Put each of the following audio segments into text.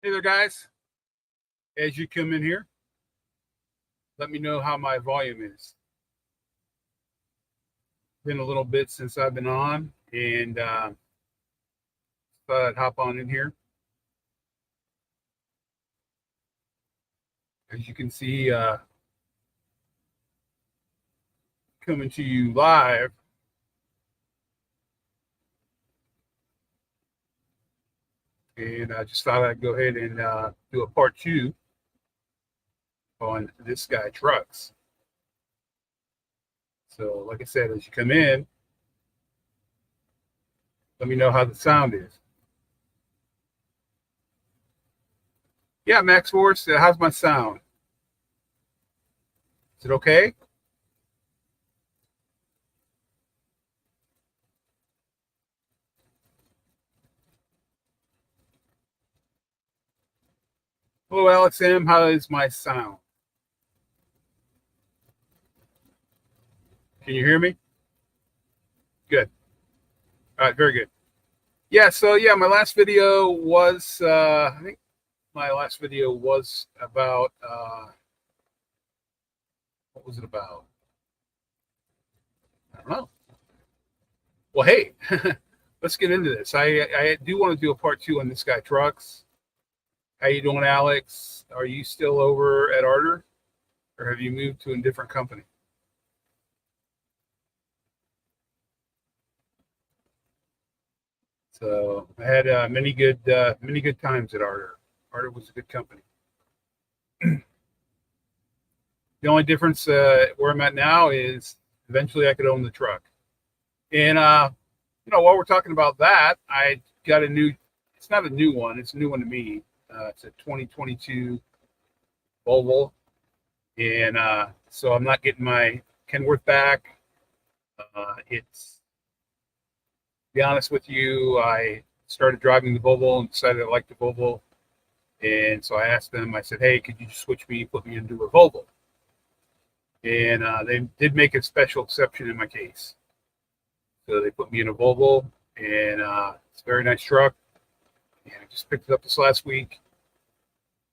Hey there, guys. As you come in here, let me know how my volume is. Been a little bit since I've been on, and thought I'd hop on in here. As you can see, coming to you live. And I just thought I'd go ahead and do a part 2 on this guy trucks. So, like I said, as you come in, let me know how the sound is. Yeah, Max Force, how's my sound? Is it okay? Hello, Alex M. How is my sound? Can you hear me? Good. All right, very good. Yeah, so yeah, my last video was, I think my last video was about, what was it about? I don't know. Well, hey, let's get into this. I do want to do a part 2 on this guy trucks. How you doing, Alex? Are you still over at Arter, or have you moved to a different company? So I had many good times at Arter. Arter was a good company. The only difference where I'm at now is eventually I could own the truck. And while we're talking about that, I got a new. It's not a new one. It's a new one to me. It's a 2022 Volvo, and so I'm not getting my Kenworth back. It's, to be honest with you, I started driving the Volvo and decided I liked the Volvo, and so I asked them. I said, "Hey, could you just switch me, put me into a Volvo?" And they did make a special exception in my case. So they put me in a Volvo, and it's a very nice truck. And I just picked it up this last week.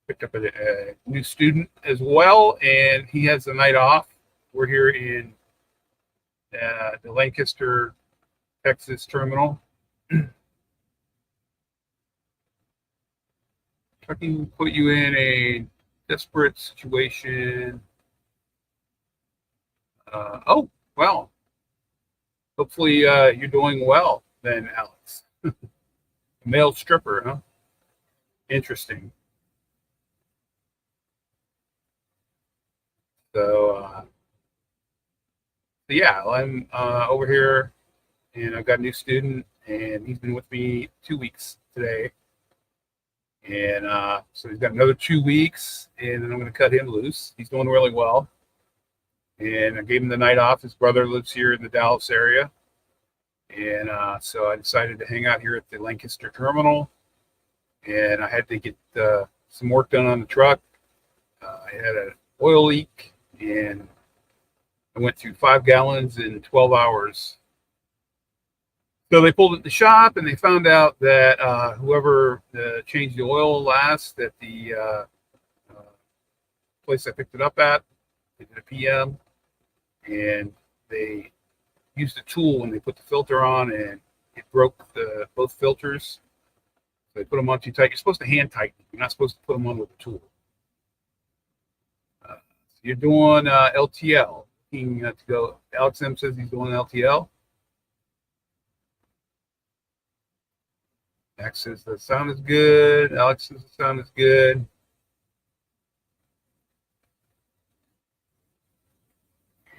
Picked up a new student as well, and he has the night off. We're here in the Lancaster, Texas terminal. I can put you in a desperate situation. Oh, well. Hopefully you're doing well then, Alex. Male stripper, huh? Interesting. So, yeah, I'm over here, and I've got a new student, and he's been with me 2 weeks today. And so he's got another 2 weeks, and then I'm going to cut him loose. He's doing really well. And I gave him the night off. His brother lives here in the Dallas area. And so I decided to hang out here at the Lancaster terminal. And I had to get some work done on the truck. I had an oil leak, and I went through 5 gallons in 12 hours. So they pulled it to the shop, and they found out that whoever changed the oil last at the place I picked it up at, they did a PM, and they used a tool when they put the filter on, and it broke both filters. So they put them on too tight. You're supposed to hand tighten. You're not supposed to put them on with a tool. So you're doing LTL. To go. Alex M says he's doing LTL. Max says the sound is good. Alex says the sound is good.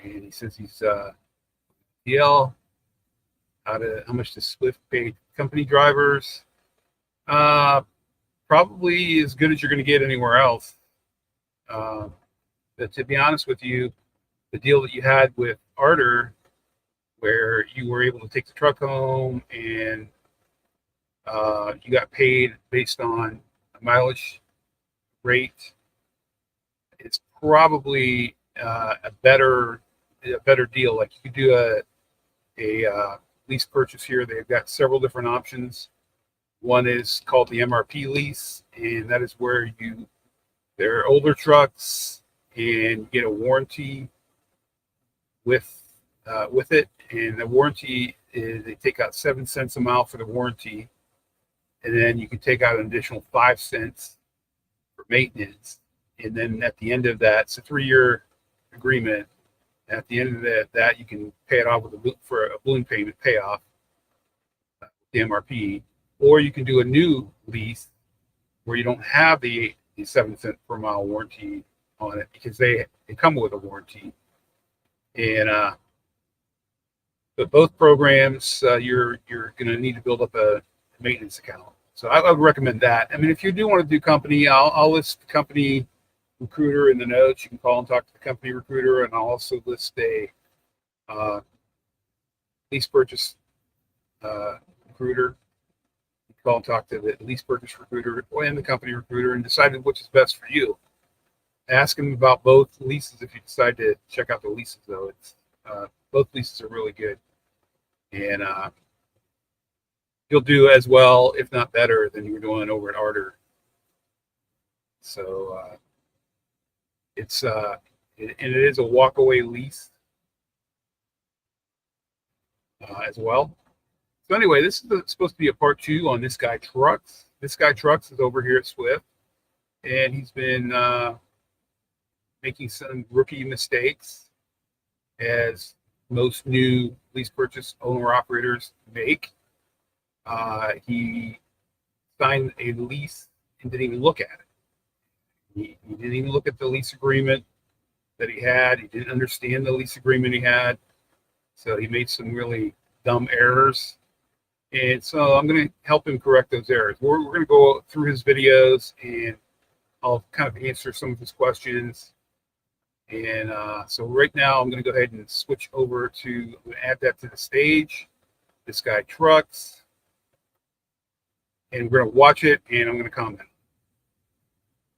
And he says he's TL. How much does Swift pay company drivers? Probably as good as you're going to get anywhere else. But to be honest with you, the deal that you had with Arter, where you were able to take the truck home and you got paid based on a mileage rate, it's probably a better deal. Like you could do a lease purchase here. They've got several different options. One is called the MRP lease, and that is where they're older trucks and you get a warranty with it. And the warranty is they take out 7 cents a mile for the warranty, and then you can take out an additional 5 cents for maintenance. And then at the end of that, it's a 3-year agreement. At the end of that you can pay it off for a balloon payment payoff, the MRP, or you can do a new lease where you don't have the 7 cent per mile warranty on it, because they come with a warranty. And but both programs, you're going to need to build up a maintenance account. So I would recommend that. I mean, if you do want to do company, I'll list the company recruiter in the notes. You can call and talk to the company recruiter, and I'll also list a lease purchase recruiter. You can call and talk to the lease purchase recruiter and the company recruiter and decide which is best for you. Ask them about both leases if you decide to check out the leases, though. It's both leases are really good, and you'll do as well, if not better, than you were doing over at Arter. So it is a walkaway lease as well. So anyway, this is supposed to be a part 2 on This Guy Trucks. This Guy Trucks is over here at Swift, and he's been making some rookie mistakes, as most new lease purchase owner operators make. He signed a lease and didn't even look at it. He didn't even look at the lease agreement that he had. He didn't understand the lease agreement he had. So he made some really dumb errors. And so I'm going to help him correct those errors. We're going to go through his videos, and I'll kind of answer some of his questions. And so right now I'm going to go ahead and switch over to add that to the stage. This Guy Trucks. And we're going to watch it, and I'm going to comment.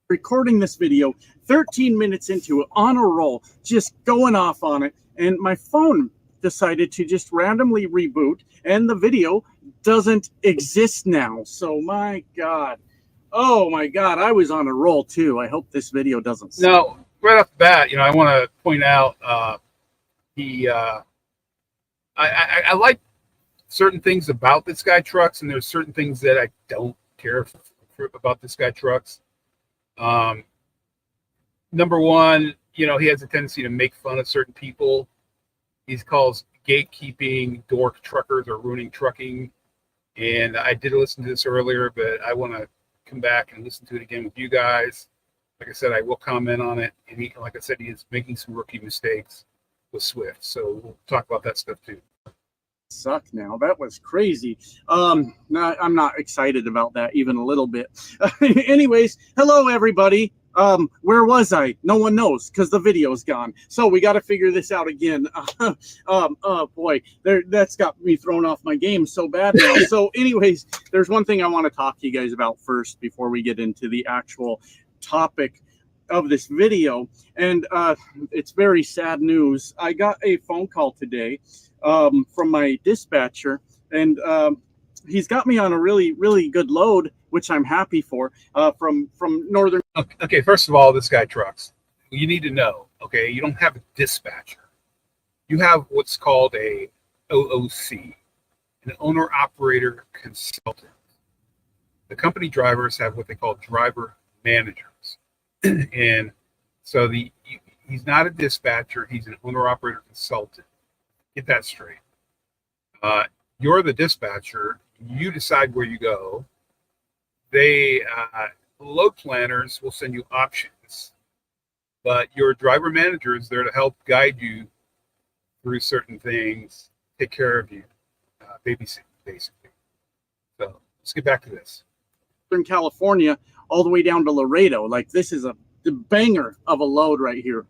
Recording this video 13 minutes into it, on a roll, just going off on it, and my phone decided to just randomly reboot, and the video doesn't exist now. So my God, oh my God, I was on a roll too. I hope this video doesn't suck. No, right off the bat, I want to point out I like certain things about This Guy Trucks, and there's certain things that I don't care about This Guy Trucks. Number one, he has a tendency to make fun of certain people. He calls gatekeeping dork truckers or ruining trucking. And I did listen to this earlier, but I want to come back and listen to it again with you guys. Like I said, I will comment on it. And like I said, he is making some rookie mistakes with Swift. So we'll talk about that stuff too. Suck now. That was crazy. I'm not excited about that even a little bit. Anyways, hello everybody. Where was I? No one knows because the video's gone. So we got to figure this out again. Oh boy, that's got me thrown off my game so bad now. So anyways, there's one thing I want to talk to you guys about first before we get into the actual topic of this video. And it's very sad news. I got a phone call today from my dispatcher, and he's got me on a really, really good load, which I'm happy for, from Northern. Okay, first of all, This Guy Trucks, you need to know, okay, you don't have a dispatcher. You have what's called a OOC, an owner-operator consultant. The company drivers have what they call driver managers. And so he's not a dispatcher, he's an owner-operator consultant. Get that straight. You're the dispatcher. You decide where you go. They load planners will send you options, but your driver manager is there to help guide you through certain things, take care of you, babysit basically. So let's get back to this. In California, all the way down to Laredo. Like, this is a banger of a load right here,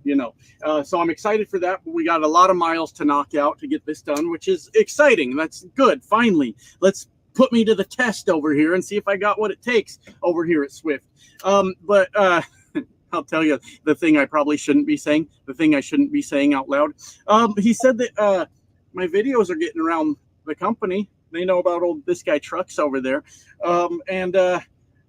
so I'm excited for that. We got a lot of miles to knock out to get this done, which is exciting. That's good. Finally, let's put me to the test over here and see if I got what it takes over here at Swift. But I'll tell you the thing I probably shouldn't be saying, the thing I shouldn't be saying out loud. He said that my videos are getting around the company. They know about old this guy trucks over there.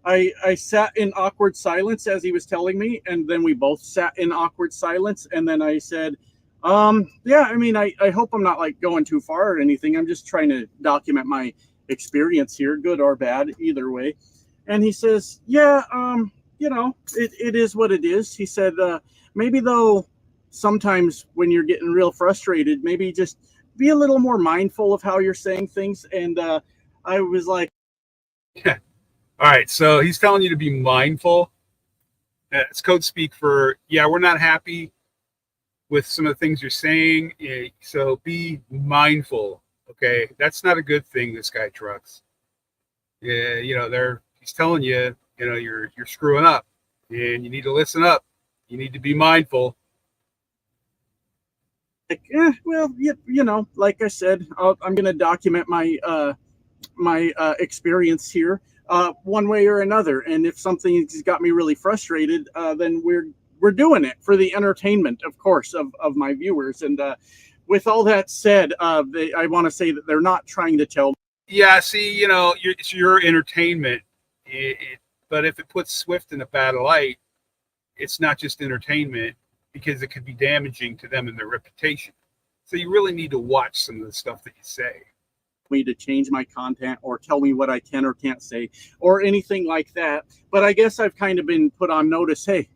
I sat in awkward silence as he was telling me, and then we both sat in awkward silence. And then I said, yeah, I mean, I hope I'm not like going too far or anything. I'm just trying to document my experience here, good or bad, either way. And he says, yeah, you know, it is what it is. He said, maybe though, sometimes when you're getting real frustrated, maybe just be a little more mindful of how you're saying things. And I was like, yeah. All right. So he's telling you to be mindful. It's code speak for, yeah, we're not happy with some of the things you're saying. So be mindful. Okay. That's not a good thing. This guy trucks. Yeah. You know, he's telling you, you know, you're screwing up and you need to listen up. You need to be mindful. like, well, you know, like I said, I'm going to document my experience here one way or another. And if something's got me really frustrated, then we're doing it for the entertainment, of course, of my viewers. And with all that said, I want to say that they're not trying to tell. Yeah, see, you know, it's your entertainment. But if it puts Swift in a bad light, it's not just entertainment, because it could be damaging to them and their reputation. So you really need to watch some of the stuff that you say. Me to change my content or tell me what I can or can't say or anything like that. But I guess I've kind of been put on notice. Hey,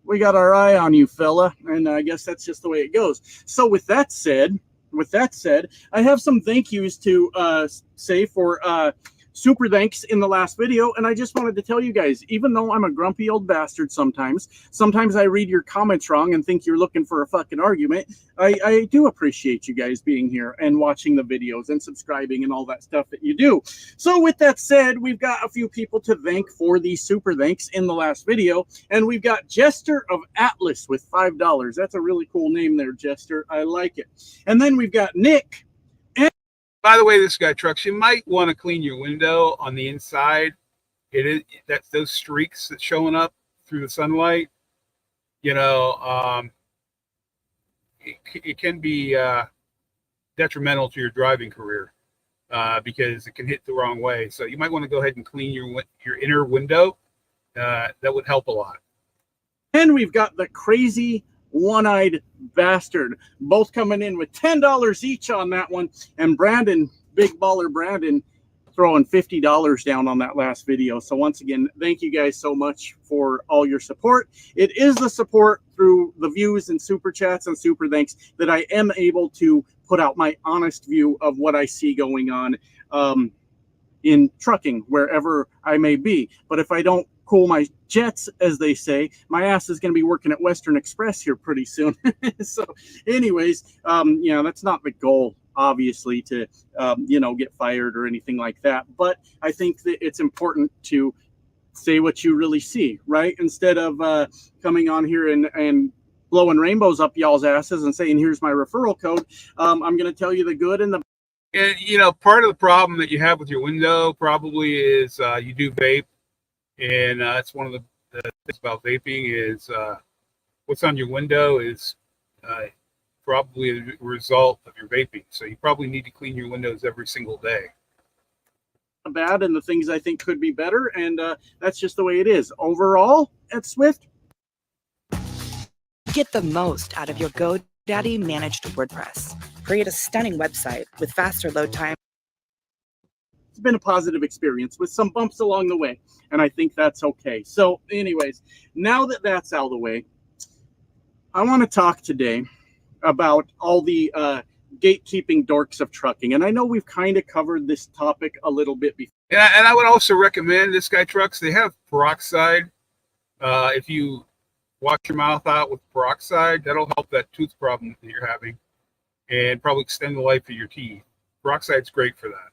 we got our eye on you, fella. And I guess that's just the way it goes. So with that said, I have some thank yous to say for super thanks in the last video. And I just wanted to tell you guys, even though I'm a grumpy old bastard sometimes I read your comments wrong and think you're looking for a fucking argument. I do appreciate you guys being here and watching the videos and subscribing and all that stuff that you do. So with that said, we've got a few people to thank for these super thanks in the last video. And we've got Jester of Atlas with $5. That's a really cool name there, Jester. I like it. And then we've got Nick. By the way, this guy trucks, you might want to clean your window on the inside. That's those streaks that's showing up through the sunlight. You know, it can be detrimental to your driving career because it can hit the wrong way. So you might want to go ahead and clean your inner window. That would help a lot. And we've got the crazy one-eyed bastard, both coming in with $10 each on that one. And Brandon, big baller Brandon, throwing $50 down on that last video. So once again, thank you guys so much for all your support. It is the support through the views and super chats and super thanks that I am able to put out my honest view of what I see going on in trucking, wherever I may be. But if I don't cool my jets, as they say, my ass is going to be working at Western Express here pretty soon. So anyways, you know, that's not the goal, obviously, to you know, get fired or anything like that. But I think that it's important to say what you really see, right? Instead of coming on here and blowing rainbows up y'all's asses and saying, here's my referral code, I'm going to tell you the good and the. And, you know, part of the problem that you have with your window probably is you do vape. And that's one of the things about vaping is what's on your window is probably a result of your vaping. So you probably need to clean your windows every single day. Bad and the things I think could be better. And that's just the way it is. Overall, at Swift. Get the most out of your GoDaddy managed WordPress. Create a stunning website with faster load time. It's been a positive experience with some bumps along the way, and I think that's okay. So anyways, now that that's out of the way, I want to talk today about all the gatekeeping dorks of trucking. And I know we've kind of covered this topic a little bit before. And I would also recommend this guy trucks. They have peroxide. If you wash your mouth out with peroxide, that'll help that tooth problem that you're having and probably extend the life of your teeth. Peroxide's great for that.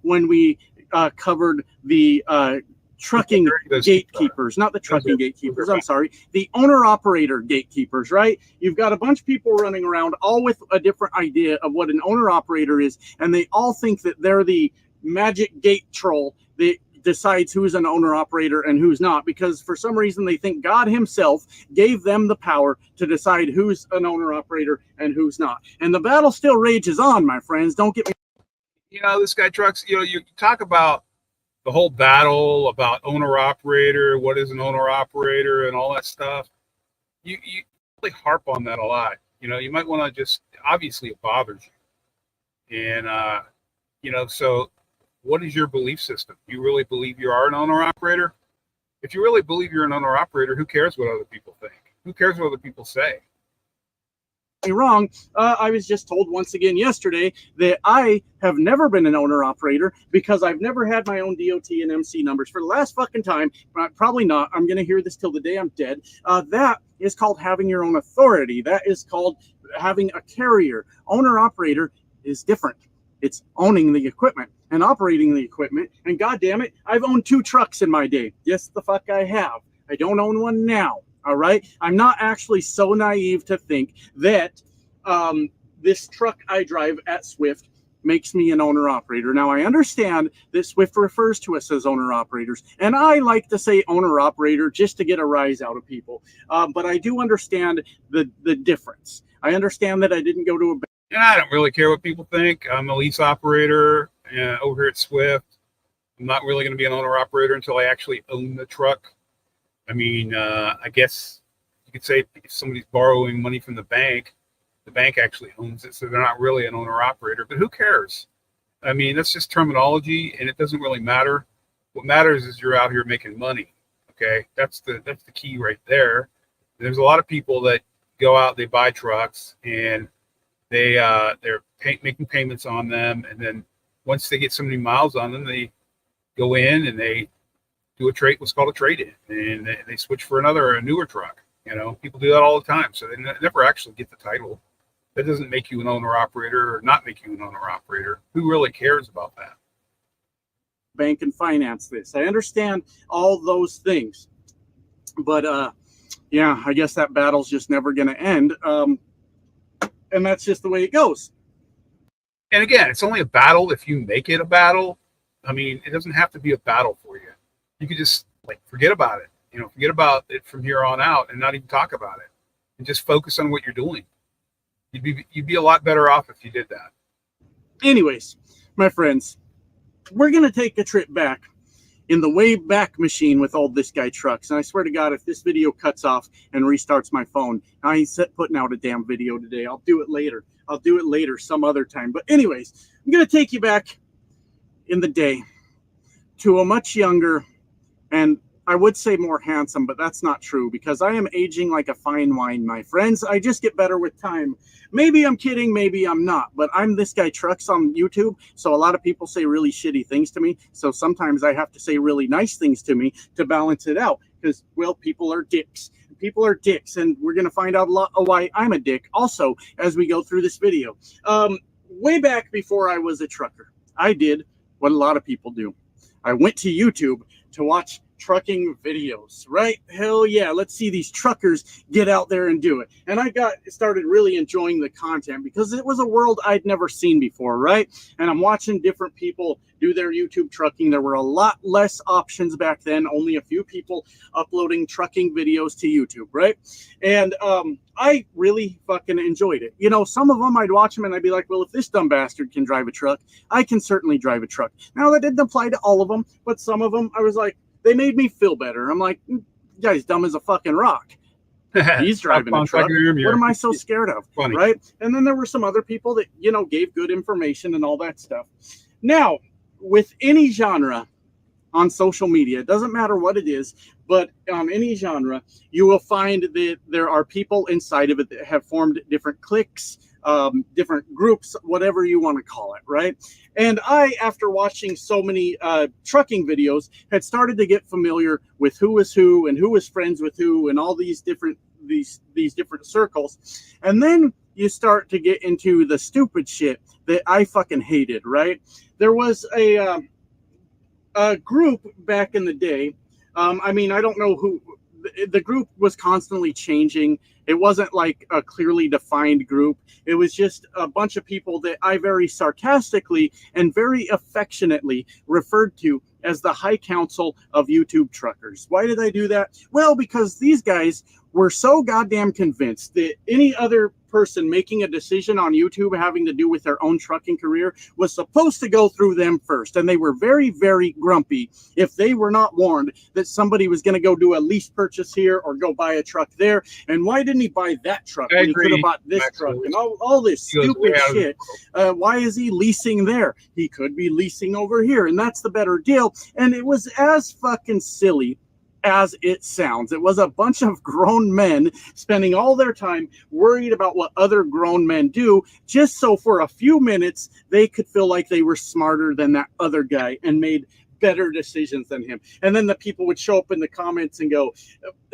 When we covered the trucking gatekeepers, not the trucking gatekeepers, I'm sorry, the owner-operator gatekeepers, right? You've got a bunch of people running around all with a different idea of what an owner-operator is, and they all think that they're the magic gate troll that decides who's an owner-operator and who's not, because for some reason they think God himself gave them the power to decide who's an owner-operator and who's not. And the battle still rages on, my friends. Don't get me. this guy trucks, you talk about the whole battle about owner operator, what is an owner operator and all that stuff. You really harp on that a lot. You might want to just, obviously it bothers you. And, so what is your belief system? You really believe you are an owner operator? If you really believe you're an owner operator, who cares what other people think? Who cares what other people say? Wrong. I was just told once again yesterday that I have never been an owner operator because I've never had my own DOT and MC numbers for the last fucking time. Probably not. I'm going to hear this till the day I'm dead. That is called having your own authority. That is called having a carrier. Owner operator is different. It's owning the equipment and operating the equipment. And God damn it, I've owned 2 trucks in my day. Yes, the fuck I have. I don't own one now. All right. I'm not actually so naive to think that this truck I drive at Swift makes me an owner operator. Now, I understand that Swift refers to us as owner operators, and I like to say owner operator just to get a rise out of people. But I do understand the difference. I understand that I didn't go to a. And I don't really care what people think. I'm a lease operator over here at Swift. I'm not really going to be an owner operator until I actually own the truck. I mean, I guess you could say if somebody's borrowing money from the bank actually owns it, so they're not really an owner operator. But who cares? I mean, that's just terminology, and it doesn't really matter. What matters is you're out here making money. Okay, that's the key right there. There's a lot of people that go out, they buy trucks, and they're making payments on them, and then once they get so many miles on them, they go in and they do what's called a trade-in, and they switch for a newer truck. People do that all the time, so they never actually get the title. That doesn't make you an owner operator or not make you an owner operator. Who really cares about that? Bank and finance this. I understand all those things, but yeah, I guess that battle's just never going to end, and that's just the way it goes. And again, it's only a battle if you make it a battle. I mean, it doesn't have to be a battle for you. You could just forget about it. Forget about it from here on out and not even talk about it, and just focus on what you're doing. You'd be a lot better off if you did that. Anyways, my friends, we're going to take a trip back in the way back machine with all this guy trucks. And I swear to God, if this video cuts off and restarts my phone, I ain't putting out a damn video today. I'll do it later. I'll do it later some other time. But anyways, I'm going to take you back in the day to a much younger, and I would say more handsome, but that's not true because I am aging like a fine wine, my friends. I just get better with time. Maybe I'm kidding, maybe I'm not, but I'm this guy trucks on YouTube, so a lot of people say really shitty things to me, so sometimes I have to say really nice things to me to balance it out because, well, people are dicks. People are dicks, and we're going to find out a lot of why I'm a dick also as we go through this video. Way back before I was a trucker, I did what a lot of people do. I went to YouTube to watch trucking videos, right? Hell yeah, let's see these truckers get out there and do it. And I started really enjoying the content because it was a world I'd never seen before, right? And I'm watching different people do their YouTube trucking. There were a lot less options back then, only a few people uploading trucking videos to YouTube, right? And I really fucking enjoyed it. Some of them I'd watch them and I'd be like, well, if this dumb bastard can drive a truck, I can certainly drive a truck. Now, that didn't apply to all of them, but some of them I was like, they made me feel better. I'm like, guy's dumb as a fucking rock. He's driving a truck. What am I so scared of? Funny. Right? And then there were some other people that, gave good information and all that stuff. Now, with any genre on social media, it doesn't matter what it is, but any genre, you will find that there are people inside of it that have formed different cliques, different groups, whatever you want to call it, right? And I, after watching so many trucking videos, had started to get familiar with who was who and who was friends with who and all these different different circles. And then you start to get into the stupid shit that I fucking hated, right? There was a group back in the day. I don't know who. The group was constantly changing. It wasn't like a clearly defined group. It was just a bunch of people that I very sarcastically and very affectionately referred to as the High Council of YouTube Truckers. Why did I do that? Well, because these guys were so goddamn convinced that any other person making a decision on YouTube having to do with their own trucking career was supposed to go through them first. And they were very, very grumpy if they were not warned that somebody was going to go do a lease purchase here or go buy a truck there. And why didn't he buy that truck when he could have bought this truck? And all this stupid shit. Why is he leasing there? He could be leasing over here, and that's the better deal. And it was as fucking silly as it sounds. It was a bunch of grown men spending all their time worried about what other grown men do, just so for a few minutes they could feel like they were smarter than that other guy and made better decisions than him. And then the people would show up in the comments and go,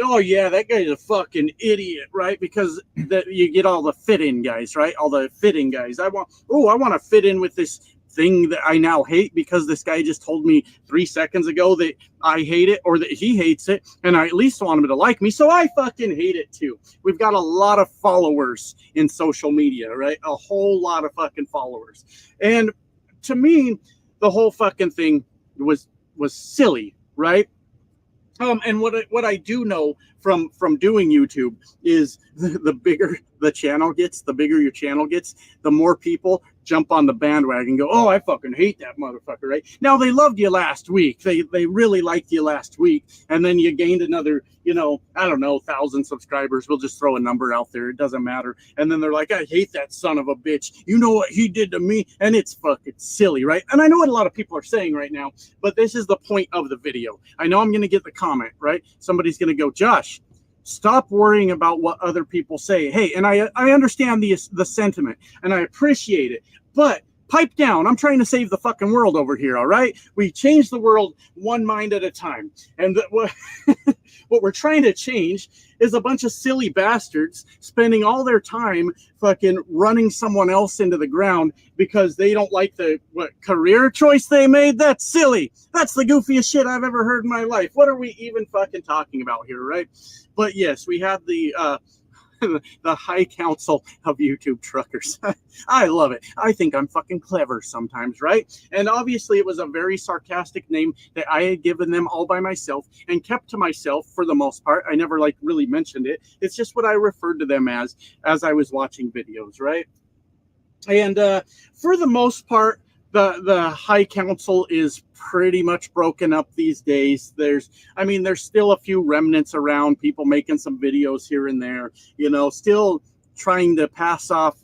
oh yeah, that guy's a fucking idiot, right? Because you get all the fit-in guys, right? All the fitting guys. I want to fit in with this thing that I now hate because this guy just told me 3 seconds ago that I hate it or that he hates it, and I at least want him to like me, so I fucking hate it too. We've got a lot of followers in social media, right? A whole lot of fucking followers. And to me, the whole fucking thing was silly, right? And what I do know from doing YouTube is the bigger the channel gets, the bigger your channel gets, the more people jump on the bandwagon and go, oh, I fucking hate that motherfucker, right? Now, they loved you last week. They really liked you last week. And then you gained another, I don't know, 1,000 subscribers. We'll just throw a number out there. It doesn't matter. And then they're like, I hate that son of a bitch. You know what he did to me? And it's fucking silly, right? And I know what a lot of people are saying right now, but this is the point of the video. I know I'm going to get the comment, right? Somebody's going to go, Josh, stop worrying about what other people say. Hey, and I understand the sentiment, and I appreciate it, but pipe down. I'm trying to save the fucking world over here, all right? We change the world one mind at a time. And what we're trying to change is a bunch of silly bastards spending all their time fucking running someone else into the ground because they don't like the career choice they made. That's silly. That's the goofiest shit I've ever heard in my life. What are we even fucking talking about here, right? But yes, we have the the High Council of YouTube Truckers. I love it. I think I'm fucking clever sometimes, right? And obviously it was a very sarcastic name that I had given them all by myself and kept to myself for the most part. I never really mentioned it. It's just what I referred to them as I was watching videos, right? And for the most part, the High Council is pretty much broken up these days. There's still a few remnants around, people making some videos here and there, still trying to pass off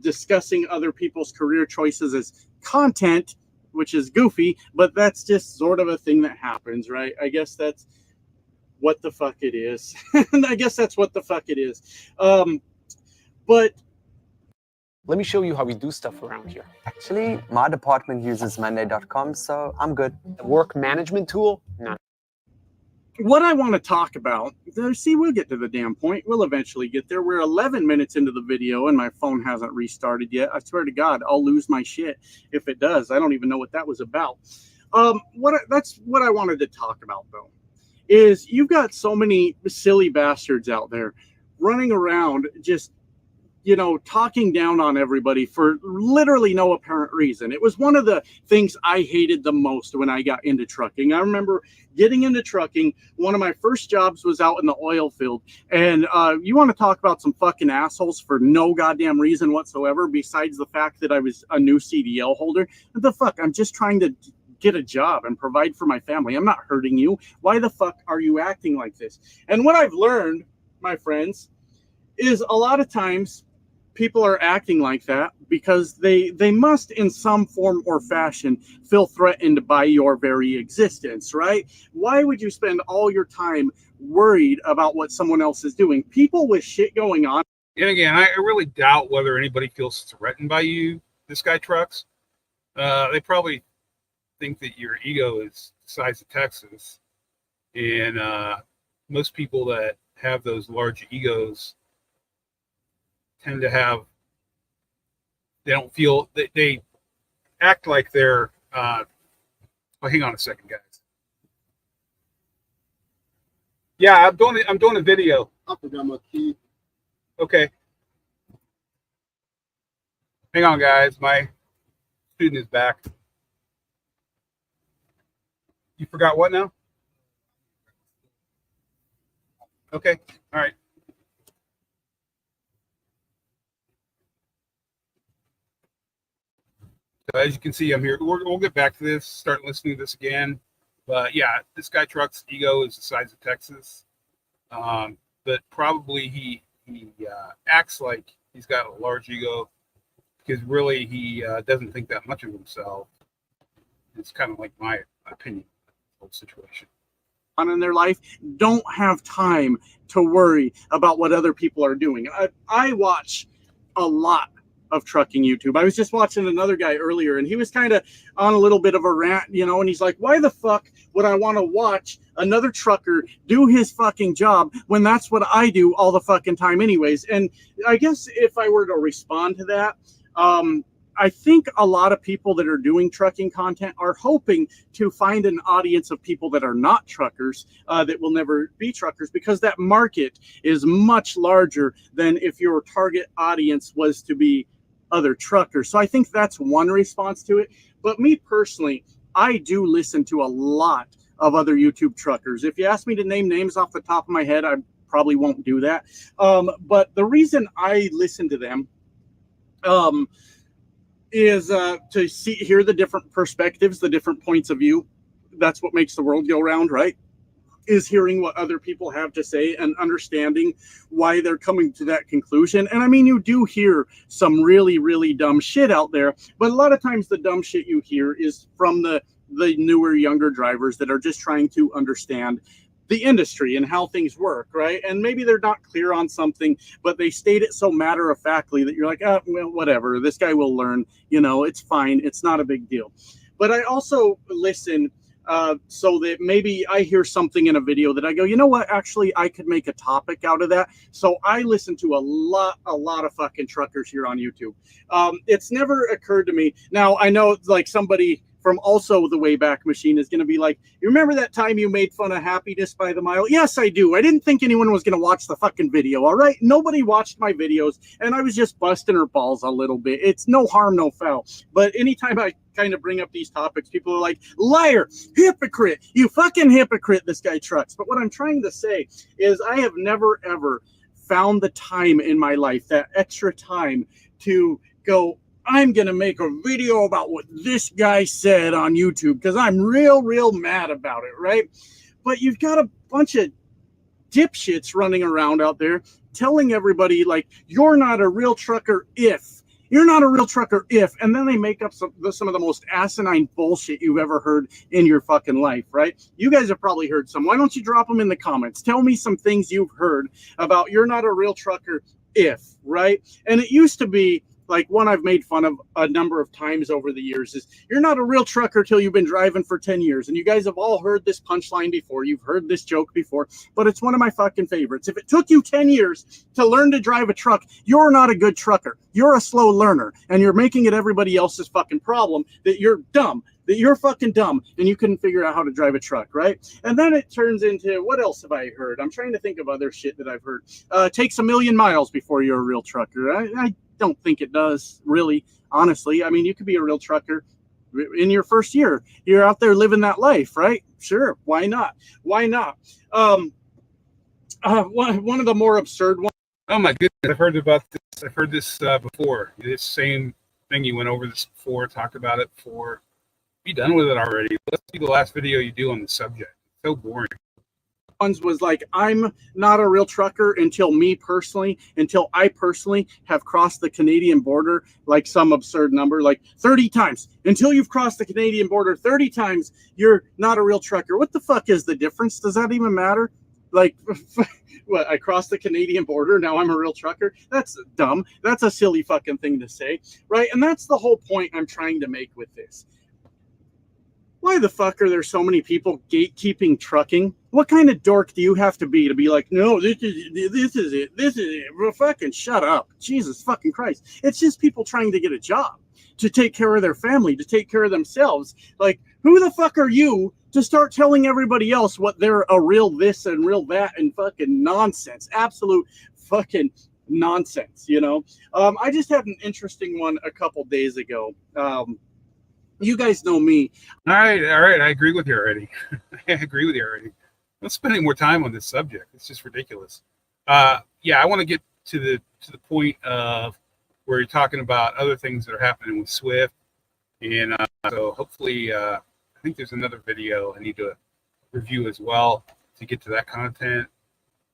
discussing other people's career choices as content, which is goofy, but that's just sort of a thing that happens, right? I guess that's what the fuck it is. I guess that's what the fuck it is. But let me show you how we do stuff around here. Actually, my department uses Monday.com, so I'm good. The work management tool? No. What I want to talk about, see, we'll get to the damn point. We'll eventually get there. We're 11 minutes into the video and my phone hasn't restarted yet. I swear to God, I'll lose my shit if it does. I don't even know what that was about. That's what I wanted to talk about, though, is you've got so many silly bastards out there running around just talking down on everybody for literally no apparent reason. It was one of the things I hated the most when I got into trucking. I remember getting into trucking. One of my first jobs was out in the oil field. And you want to talk about some fucking assholes for no goddamn reason whatsoever, besides the fact that I was a new CDL holder. What the fuck? I'm just trying to get a job and provide for my family. I'm not hurting you. Why the fuck are you acting like this? And what I've learned, my friends, is a lot of times people are acting like that because they must in some form or fashion feel threatened by your very existence, right? Why would you spend all your time worried about what someone else is doing? People with shit going on. And again, I really doubt whether anybody feels threatened by you, this guy trucks. They probably think that your ego is the size of Texas. And most people that have those large egos tend to have, they don't feel, they act like they're, hang on a second, guys. Yeah, I'm doing a video. I forgot my key. Okay. Hang on, guys. My student is back. You forgot what now? Okay. All right. So as you can see, I'm here. We'll get back to this, start listening to this again. But yeah, this guy truck's ego is the size of Texas. But probably he acts like he's got a large ego because really he doesn't think that much of himself. It's kind of like my opinion of the whole situation. On in their life don't have time to worry about what other people are doing. I watch a lot of trucking YouTube. I was just watching another guy earlier, and he was kind of on a little bit of a rant, you know, and he's like, why the fuck would I want to watch another trucker do his fucking job when that's what I do all the fucking time anyways? And I guess if I were to respond to that, I think a lot of people that are doing trucking content are hoping to find an audience of people that are not truckers, that will never be truckers, because that market is much larger than if your target audience was to be other truckers. So I think that's one response to it. But me personally, I do listen to a lot of other YouTube truckers. If you ask me to name names off the top of my head, I probably won't do that. But the reason I listen to them, is to hear the different perspectives, the different points of view. That's what makes the world go round, right? Is hearing what other people have to say and understanding why they're coming to that conclusion. And I mean, you do hear some really, really dumb shit out there, but a lot of times the dumb shit you hear is from the newer, younger drivers that are just trying to understand the industry and how things work, right? And maybe they're not clear on something, but they state it so matter-of-factly that you're like, oh, well, whatever, this guy will learn, you know, it's fine, it's not a big deal. But I also listen so that maybe I hear something in a video that I go, you know what, actually, I could make a topic out of that. So I listen to a lot of fucking truckers here on YouTube. It's never occurred to me. Now, I know like somebody from also the Wayback Machine is going to be like, you remember that time you made fun of Happiness by the Mile? Yes, I do. I didn't think anyone was going to watch the fucking video, all right? Nobody watched my videos, and I was just busting her balls a little bit. It's no harm, no foul. But anytime I kind of bring up these topics, people are like, liar, hypocrite, you fucking hypocrite, this guy trucks. But what I'm trying to say is I have never, ever found the time in my life, that extra time to go, I'm going to make a video about what this guy said on YouTube because I'm real mad about it, right? But you've got a bunch of dipshits running around out there telling everybody, like, you're not a real trucker if. You're not a real trucker if. And then they make up some of the most asinine bullshit you've ever heard in your fucking life, right? You guys have probably heard some. Why don't you drop them in the comments? Tell me some things you've heard about you're not a real trucker if, right? And it used to be, like one I've made fun of a number of times over the years is, you're not a real trucker till you've been driving for 10 years. And you guys have all heard this punchline before. You've heard this joke before, but it's one of my fucking favorites. If it took you 10 years to learn to drive a truck, you're not a good trucker. You're a slow learner, and you're making it everybody else's fucking problem that you're dumb, that you're fucking dumb, and you couldn't figure out how to drive a truck, right? And then it turns into, what else have I heard? I'm trying to think of other shit that I've heard. Takes a million miles before you're a real trucker. I don't think it does, really, honestly. I mean, you could be a real trucker in your first year. You're out there living that life, right? Sure, why not? Why not? One of the more absurd ones. Oh my goodness, I've heard about this. I've heard this before. This same thing, you went over this before, talked about it before. Be done with it already. Let's see the last video you do on the subject. It's so boring. Was like, I'm not a real trucker until I personally have crossed the Canadian border, like some absurd number, like 30 times. Until you've crossed the Canadian border 30 times, you're not a real trucker. What the fuck is the difference? Does that even matter? Like, what, I crossed the Canadian border, now I'm a real trucker? That's dumb. That's a silly fucking thing to say, right? And that's the whole point I'm trying to make with this. Why the fuck are there so many people gatekeeping trucking? What kind of dork do you have to be like, no, this is it. Well, fucking shut up. Jesus fucking Christ. It's just people trying to get a job, to take care of their family, to take care of themselves. Like, who the fuck are you to start telling everybody else what they're a real this and real that and fucking nonsense? Absolute fucking nonsense, you know? I just had an interesting one a couple days ago. You guys know me. All right. I agree with you already. Let's spend any more time on this subject. It's just ridiculous. Yeah, I want to get to the point of where you're talking about other things that are happening with Swift, and so hopefully, I think there's another video I need to review as well to get to that content.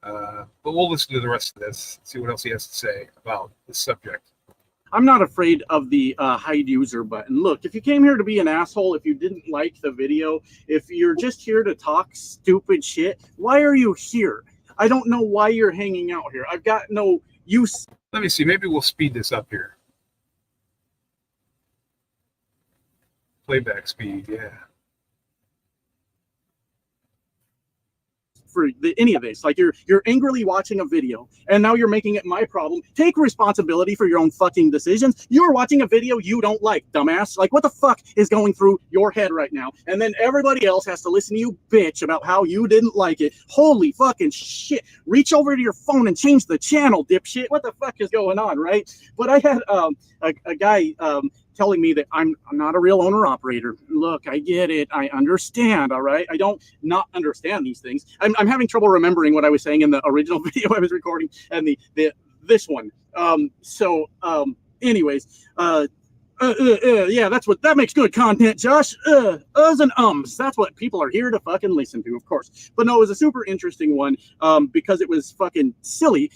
But we'll listen to the rest of this, see what else he has to say about this subject. I'm not afraid of the hide user button. Look, if you came here to be an asshole, if you didn't like the video, if you're just here to talk stupid shit, why are you here? I don't know why you're hanging out here. I've got no use. Let me see. Maybe we'll speed this up here. Playback speed, yeah. For any of this, like you're angrily watching a video and now you're making it my problem. Take responsibility for your own fucking decisions. You're watching a video you don't like, dumbass. Like, what the fuck is going through your head right now? And then everybody else has to listen to you bitch about how you didn't like it. Holy fucking shit. Reach over to your phone and change the channel, dipshit. What the fuck is going on, right? But I had a guy telling me that I'm not a real owner operator. Look, I get it. I understand. All right. I don't not understand these things. I'm having trouble remembering what I was saying in the original video I was recording and this one. Anyways, yeah, that makes good content, Josh. Uhs and ums. That's what people are here to fucking listen to, of course. But no, it was a super interesting one because it was fucking silly.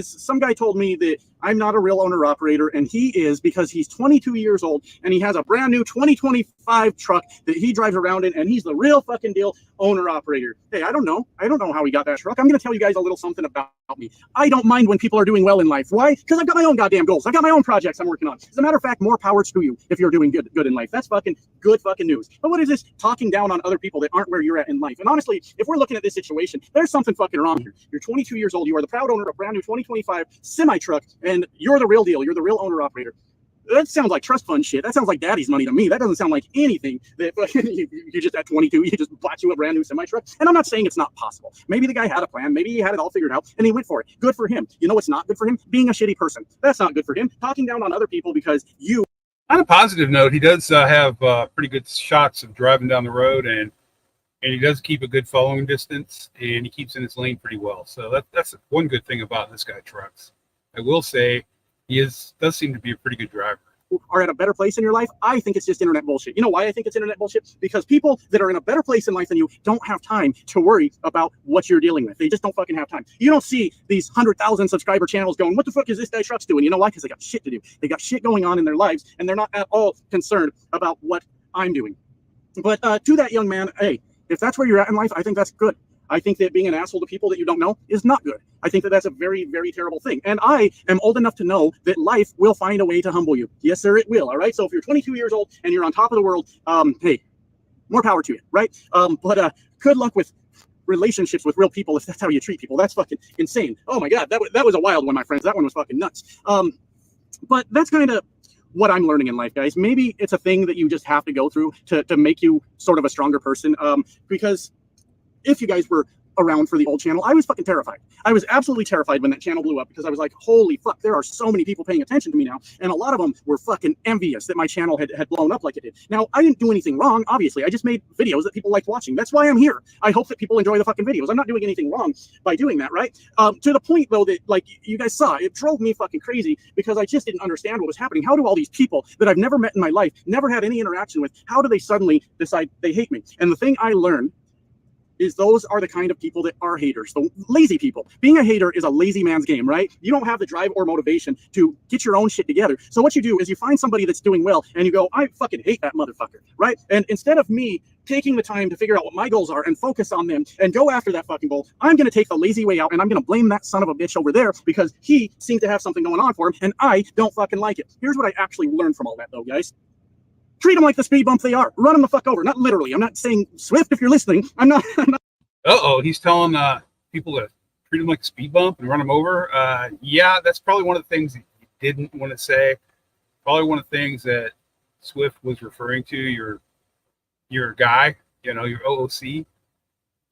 Some guy told me that I'm not a real owner operator, and he is because he's 22 years old and he has a brand new 2025 truck that he drives around in, and he's the real fucking deal owner operator. Hey, I don't know how he got that truck. I'm going to tell you guys a little something about me. I don't mind when people are doing well in life. Why? Because I've got my own goddamn goals. I've got my own projects I'm working on. As a matter of fact, more power to you if you're doing good in life. That's fucking good fucking news. But what is this talking down on other people that aren't where you're at in life? And honestly, if we're looking at this situation, there's something fucking wrong here. You're 22 years old. You are the proud owner of a brand new 2025 semi truck, and you're the real deal. You're the real owner operator. That sounds like trust fund shit. That sounds like daddy's money to me. That doesn't sound like anything that you just at 22, you just bought you a brand new semi truck. And I'm not saying it's not possible. Maybe the guy had a plan. Maybe he had it all figured out and he went for it. Good for him. You know what's not good for him? Being a shitty person. That's not good for him. Talking down on other people because you. On a positive note, he does have pretty good shots of driving down the road, and he does keep a good following distance, and he keeps in his lane pretty well. So that's one good thing about this guy trucks. I will say he does seem to be a pretty good driver. Are at a better place in your life, I think it's just internet bullshit. You know why I think it's internet bullshit? Because people that are in a better place in life than you don't have time to worry about what you're dealing with. They just don't fucking have time. You don't see these 100,000 subscriber channels going, what the fuck is this guy trucks doing? You know why? Because they got shit to do. They got shit going on in their lives, and they're not at all concerned about what I'm doing. But to that young man, hey, if that's where you're at in life, I think that's good. I think that being an asshole to people that you don't know is not good. I think that that's a very, very terrible thing. And I am old enough to know that life will find a way to humble you. Yes, sir, it will. All right. So if you're 22 years old and you're on top of the world, hey, more power to you. Right. But good luck with relationships with real people if that's how you treat people. That's fucking insane. Oh, my God. That was a wild one, my friends. That one was fucking nuts. But that's kind of what I'm learning in life, guys. Maybe it's a thing that you just have to go through to make you sort of a stronger person. Because if you guys were around for the old channel, I was fucking terrified. I was absolutely terrified when that channel blew up because I was like, holy fuck, there are so many people paying attention to me now. And a lot of them were fucking envious that my channel had blown up like it did. Now, I didn't do anything wrong, obviously. I just made videos that people liked watching. That's why I'm here. I hope that people enjoy the fucking videos. I'm not doing anything wrong by doing that, right? To the point, though, that, like, you guys saw, it drove me fucking crazy because I just didn't understand what was happening. How do all these people that I've never met in my life, never had any interaction with, how do they suddenly decide they hate me? And the thing I learned is those are the kind of people that are haters, the lazy people. Being a hater is a lazy man's game, right? You don't have the drive or motivation to get your own shit together. So what you do is you find somebody that's doing well and you go, I fucking hate that motherfucker, right? And instead of me taking the time to figure out what my goals are and focus on them and go after that fucking goal, I'm going to take the lazy way out and I'm going to blame that son of a bitch over there because he seems to have something going on for him and I don't fucking like it. Here's what I actually learned from all that, though, guys. Treat them like the speed bump they are. Run them the fuck over. Not literally. I'm not saying Swift if you're listening. I'm not. Uh-oh, he's telling people to treat them like a speed bump and run them over. Yeah, that's probably one of the things that you didn't want to say. Probably one of the things that Swift was referring to, your guy, your OOC,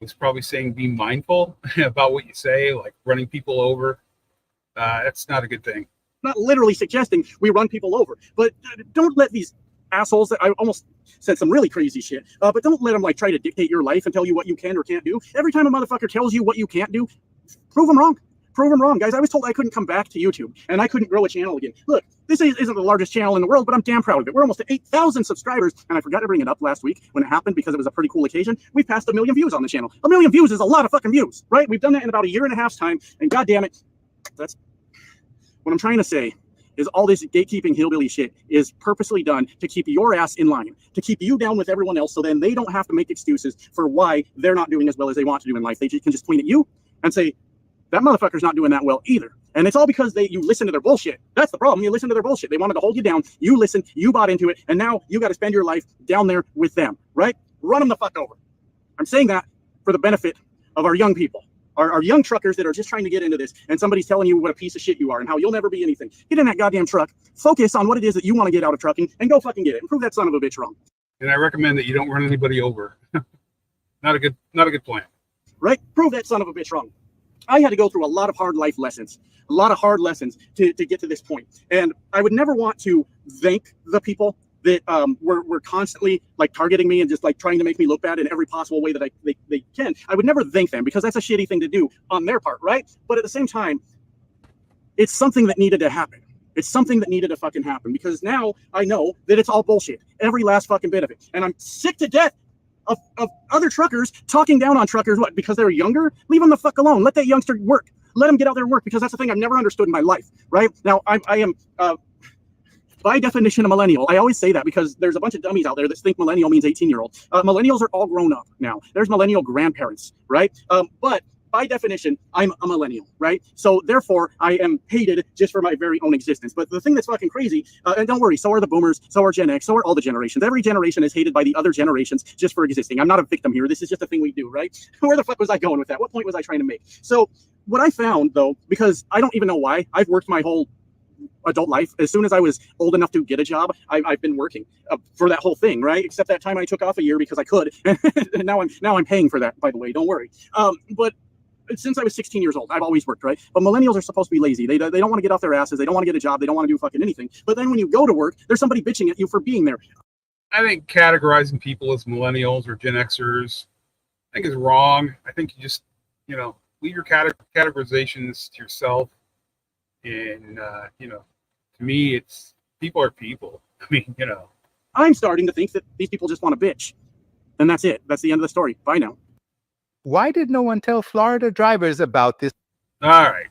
was probably saying be mindful about what you say, like running people over. That's not a good thing. Not literally suggesting we run people over, but don't let these assholes that I almost said some really crazy shit. But don't let them like try to dictate your life and tell you what you can or can't do. Every time a motherfucker tells you what you can't do, prove them wrong. Prove them wrong, guys. I was told I couldn't come back to YouTube and I couldn't grow a channel again. Look, this isn't the largest channel in the world, but I'm damn proud of it. We're almost at 8,000 subscribers, and I forgot to bring it up last week when it happened because it was a pretty cool occasion. We've passed 1 million views on the channel. 1 million views is a lot of fucking views, right? We've done that in about a year and a half's time, and god damn it, that's what I'm trying to say. Is all this gatekeeping hillbilly shit is purposely done to keep your ass in line, to keep you down with everyone else, so then they don't have to make excuses for why they're not doing as well as they want to do in life. They can just point at you and say, that motherfucker's not doing that well either. And it's all because you listen to their bullshit. That's the problem. You listen to their bullshit. They wanted to hold you down. You listened. You bought into it. And now you got to spend your life down there with them, right? Run them the fuck over. I'm saying that for the benefit of our young people, our young truckers that are just trying to get into this. And somebody's telling you what a piece of shit you are and how you'll never be anything. Get in that goddamn truck. Focus on what it is that you want to get out of trucking and go fucking get it. And prove that son of a bitch wrong. And I recommend that you don't run anybody over. Not a good plan. Right? Prove that son of a bitch wrong. I had to go through a lot of hard life lessons, a lot of hard lessons to get to this point. And I would never want to thank the people that were constantly like targeting me and just like trying to make me look bad in every possible way that they can. I would never thank them because that's a shitty thing to do on their part, right? But at the same time, it's something that needed to happen. It's something that needed to fucking happen because now I know that it's all bullshit. Every last fucking bit of it. And I'm sick to death of other truckers talking down on truckers. What, because they're younger? Leave them the fuck alone. Let that youngster work. Let them get out there and work, because that's the thing I've never understood in my life, right? Now, I am, by definition, a millennial. I always say that because there's a bunch of dummies out there that think millennial means 18-year-old. Millennials are all grown up now. There's millennial grandparents, right? But by definition, I'm a millennial, right? So therefore, I am hated just for my very own existence. But the thing that's fucking crazy, and don't worry, so are the boomers, so are Gen X, so are all the generations. Every generation is hated by the other generations just for existing. I'm not a victim here. This is just a thing we do, right? Where the fuck was I going with that? What point was I trying to make? So what I found, though, because I don't even know why, I've worked my whole adult life. As soon as I was old enough to get a job, I've been working for that whole thing, right? Except that time I took off a year because I could. And now I'm paying for that, by the way. Don't worry. But since I was 16 years old, I've always worked, right? But millennials are supposed to be lazy. They don't want to get off their asses. They don't want to get a job. They don't want to do fucking anything. But then when you go to work, there's somebody bitching at you for being there. I think categorizing people as millennials or Gen Xers, I think is wrong. I think you just, leave your categorizations to yourself. And, to me, it's people are people. I mean, I'm starting to think that these people just want to bitch. And that's it. That's the end of the story. Bye now. Why did no one tell Florida drivers about this? All right.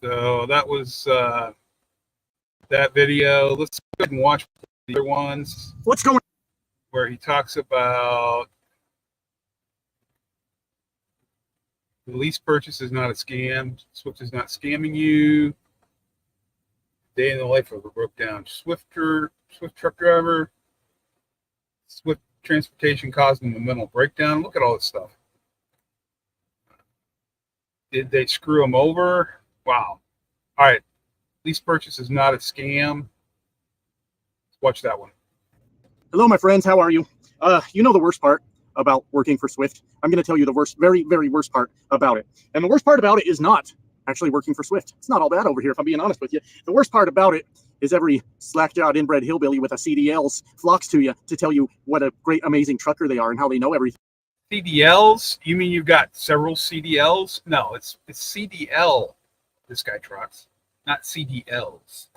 So that was that video. Let's go ahead and watch the other ones. What's going on? Where he talks about the lease purchase is not a scam. Swift is not scamming you. Day in the life of a broke down Swift truck driver. Swift transportation caused him a mental breakdown. Look at all this stuff. Did they screw him over? Wow. All right. Lease purchase is not a scam. Let's watch that one. Hello, my friends. How are you? You know the worst part about working for Swift? I'm going to tell you the worst, very, very worst part about it. And the worst part about it is not actually working for Swift. It's not all bad over here, if I'm being honest with you. The worst part about it is every slack-jawed inbred hillbilly with a CDLs flocks to you to tell you what a great, amazing trucker they are and how they know everything. CDLs? You mean you've got several CDLs? No, it's CDL this guy trucks, not CDLs.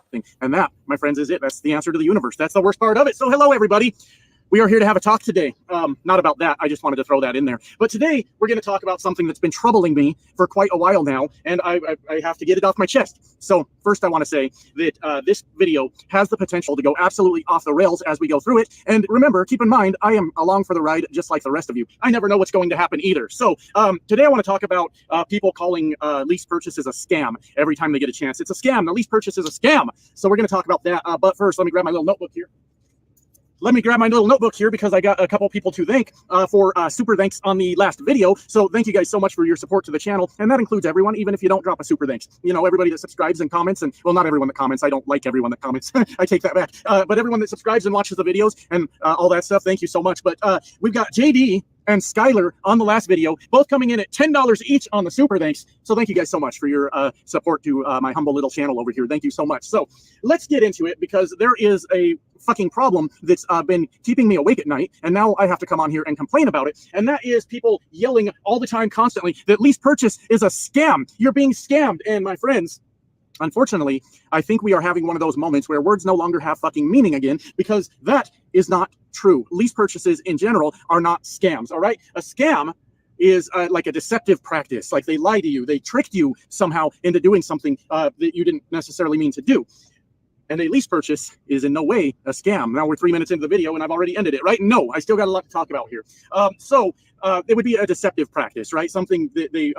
And that, my friends, is it. That's the answer to the universe. That's the worst part of it. So hello, everybody. We are here to have a talk today. Not about that. I just wanted to throw that in there. But today, we're going to talk about something that's been troubling me for quite a while now, and I have to get it off my chest. So first, I want to say that this video has the potential to go absolutely off the rails as we go through it. And remember, keep in mind, I am along for the ride just like the rest of you. I never know what's going to happen either. So today, I want to talk about people calling lease purchases a scam every time they get a chance. It's a scam. The lease purchase is a scam. So we're going to talk about that. But first, let me grab my little notebook here. Because I got a couple people to thank for super thanks on the last video. So thank you guys so much for your support to the channel. And that includes everyone, even if you don't drop a super thanks. Everybody that subscribes and comments, and well, not everyone that comments. I don't like everyone that comments. I take that back. But everyone that subscribes and watches the videos and all that stuff, thank you so much. But we've got JD and Skylar on the last video, both coming in at $10 each on the super thanks. So thank you guys so much for your support to my humble little channel over here. Thank you so much. So let's get into it, because there is a fucking problem that's been keeping me awake at night, and now I have to come on here and complain about it. And that is people yelling all the time, constantly, that lease purchase is a scam. You're being scammed. And my friends, unfortunately, I think we are having one of those moments where words no longer have fucking meaning again, because that is not true. Lease purchases in general are not scams, all right? A scam is like a deceptive practice. Like they lie to you, they tricked you somehow into doing something that you didn't necessarily mean to do. And a lease purchase is in no way a scam. Now we're 3 minutes into the video and I've already ended it, right? No, I still got a lot to talk about here. It would be a deceptive practice, right? Something that they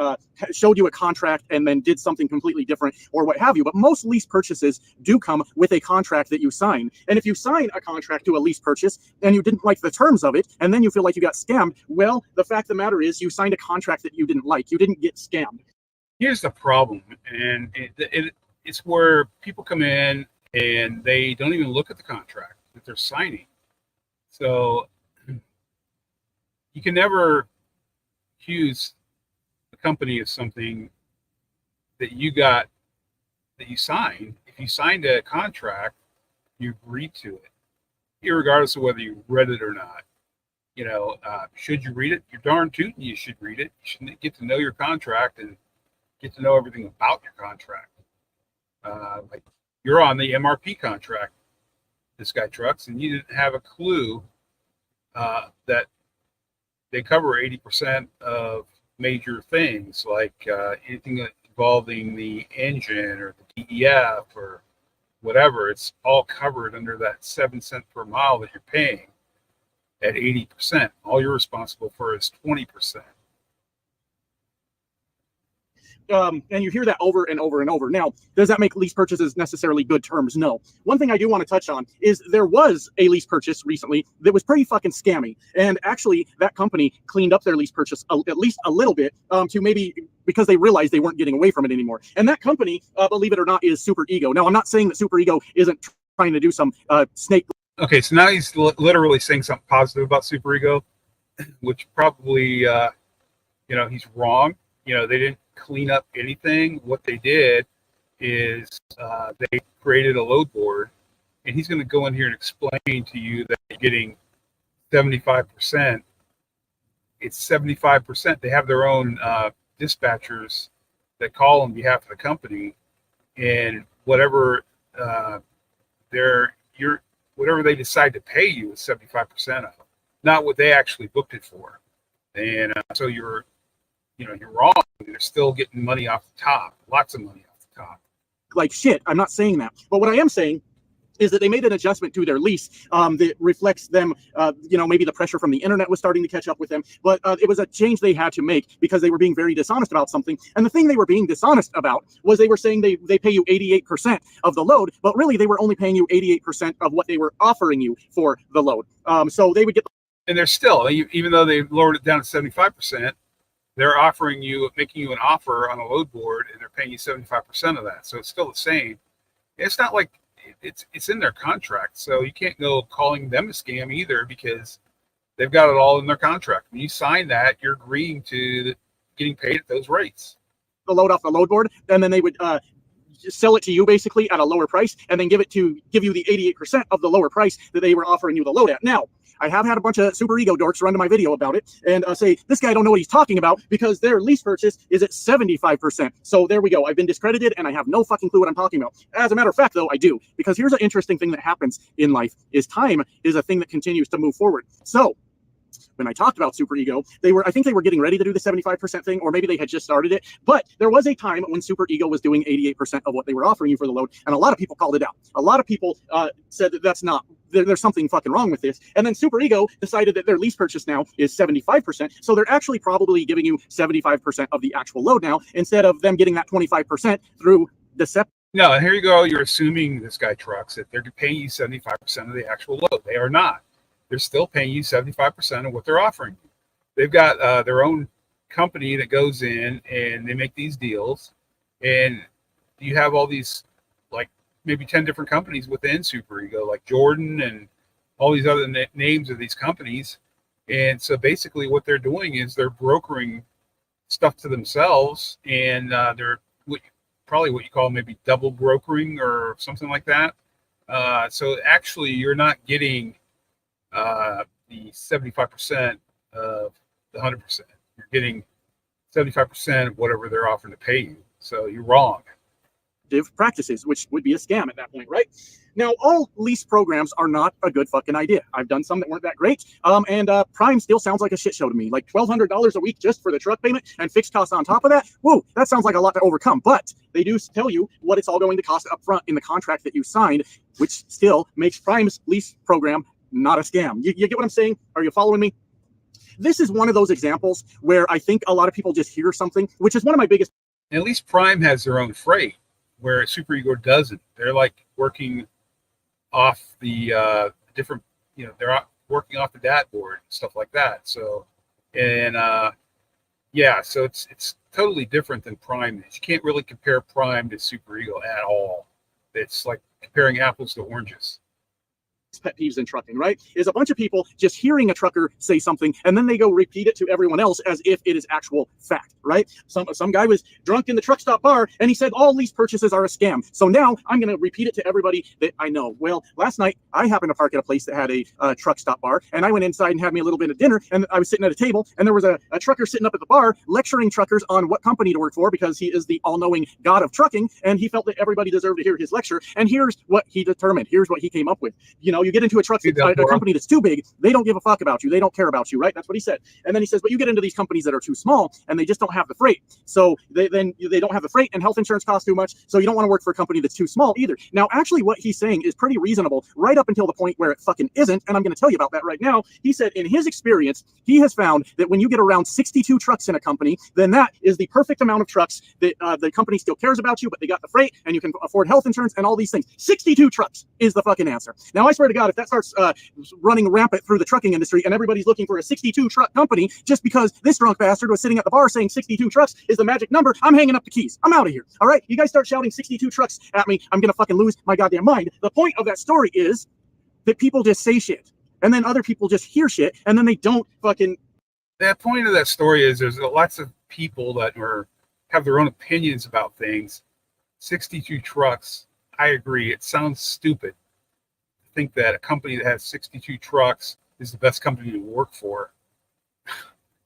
showed you a contract and then did something completely different or what have you. But most lease purchases do come with a contract that you sign. And if you sign a contract to a lease purchase and you didn't like the terms of it, and then you feel like you got scammed, well, the fact of the matter is you signed a contract that you didn't like. You didn't get scammed. Here's the problem, and it's where people come in and they don't even look at the contract that they're signing. So you can never accuse the company of something that you signed. If you signed a contract, you agreed to it, irregardless of whether you read it or not. You know, should you read it? You're darn tootin' you should read it. You should get to know your contract and get to know everything about your contract. Like you're on the MRP contract, this guy Trucks, and you didn't have a clue that they cover 80% of major things, like anything involving the engine or the DEF or whatever. It's all covered under that 7 cents per mile that you're paying at 80%. All you're responsible for is 20%. And you hear that over and over and over. Now, does that make lease purchases necessarily good terms? No. One thing I do want to touch on is there was a lease purchase recently that was pretty fucking scammy. And actually, that company cleaned up their lease purchase at least a little bit to maybe because they realized they weren't getting away from it anymore. And that company, believe it or not, is Super Ego. Now, I'm not saying that Super Ego isn't trying to do some snake. Okay, so now he's literally saying something positive about Super Ego, which probably, he's wrong. They didn't clean up anything. What they did is they created a load board, and he's going to go in here and explain to you that you're getting 75%. It's 75%. They have their own dispatchers that call on behalf of the company, and whatever whatever they decide to pay you is 75% of, not what they actually booked it for. And so you're wrong. They're still getting money off the top, lots of money off the top. Like shit, I'm not saying that. But what I am saying is that they made an adjustment to their lease that reflects them, maybe the pressure from the internet was starting to catch up with them, but it was a change they had to make because they were being very dishonest about something. And the thing they were being dishonest about was they were saying they pay you 88% of the load, but really they were only paying you 88% of what they were offering you for the load. So they would get... And they're still, even though they lowered it down to 75%, they're making you an offer on a load board, and they're paying you 75% of that. So it's still the same. It's not like it's in their contract. So you can't go calling them a scam either, because they've got it all in their contract. When you sign that, you're agreeing to getting paid at those rates. The load off the load board, and then they would sell it to you basically at a lower price, and then give you the 88% of the lower price that they were offering you the load at. Now, I have had a bunch of Super Ego dorks run to my video about it and say, this guy don't know what he's talking about because their lease purchase is at 75%. So there we go. I've been discredited and I have no fucking clue what I'm talking about. As a matter of fact, though, I do. Because here's an interesting thing that happens in life is time is a thing that continues to move forward. So when I talked about Super Ego, I think they were getting ready to do the 75% thing, or maybe they had just started it. But there was a time when Super Ego was doing 88% of what they were offering you for the load, and a lot of people called it out. A lot of people said that that's not, there's something fucking wrong with this. And then Super Ego decided that their lease purchase now is 75%, so they're actually probably giving you 75% of the actual load now, instead of them getting that 25% through deception. No, and here you go. You're assuming this guy Trucks that they're paying you 75% of the actual load. They are not. They're still paying you 75% of what they're offering you. They've got their own company that goes in and they make these deals, and you have all these, like maybe 10 different companies within Super Ego, like Jordan and all these other names of these companies, And so basically what they're doing is they're brokering stuff to themselves, and they're probably what you call maybe double brokering or something like that. So actually you're not getting the 75% of the 100%. You're getting 75% of whatever they're offering to pay you. So you're wrong. Practices, which would be a scam at that point, right? Now, all lease programs are not a good fucking idea. I've done some that weren't that great. And Prime still sounds like a shit show to me. Like $1,200 a week just for the truck payment and fixed costs on top of that. Whoa, that sounds like a lot to overcome. But they do tell you what it's all going to cost up front in the contract that you signed, which still makes Prime's lease program not a scam. You get what I'm saying? Are you following me? This is one of those examples where I think a lot of people just hear something, which is one of my biggest. At least Prime has their own freight, where Super Ego doesn't. They're like working off the different, they're working off the DAT board and stuff like that. So, and yeah, so it's totally different than Prime is. You can't really compare Prime to Super Ego at all. It's like comparing apples to oranges. Pet peeves in trucking, right? Is a bunch of people just hearing a trucker say something and then they go repeat it to everyone else as if it is actual fact, right? Some guy was drunk in the truck stop bar and he said all lease purchases are a scam. So now I'm going to repeat it to everybody that I know. Well, last night I happened to park at a place that had a truck stop bar, and I went inside and had me a little bit of dinner, and I was sitting at a table and there was a trucker sitting up at the bar lecturing truckers on what company to work for because he is the all-knowing god of trucking, and he felt that everybody deserved to hear his lecture. And here's what he determined. Here's what he came up with. You get into a company that's too big, they don't give a fuck about you. They don't care about you, right? That's what he said. And then he says, but you get into these companies that are too small and they just don't have the freight. So they don't have the freight, and health insurance costs too much. So you don't want to work for a company that's too small either. Now, actually what he's saying is pretty reasonable right up until the point where it fucking isn't. And I'm going to tell you about that right now. He said in his experience, he has found that when you get around 62 trucks in a company, then that is the perfect amount of trucks that the company still cares about you, but they got the freight and you can afford health insurance and all these things. 62 trucks is the fucking answer. Now, I swear to God, if that starts running rampant through the trucking industry and everybody's looking for a 62 truck company just because this drunk bastard was sitting at the bar saying 62 trucks is the magic number, I'm hanging up the keys. I'm out of here. All right? You guys start shouting 62 trucks at me, I'm going to fucking lose my goddamn mind. The point of that story is that people just say shit, and then other people just hear shit, and then they don't fucking. The point of that story is there's lots of people that have their own opinions about things. 62 trucks, I agree. It sounds stupid. Think that a company that has 62 trucks is the best company to work for.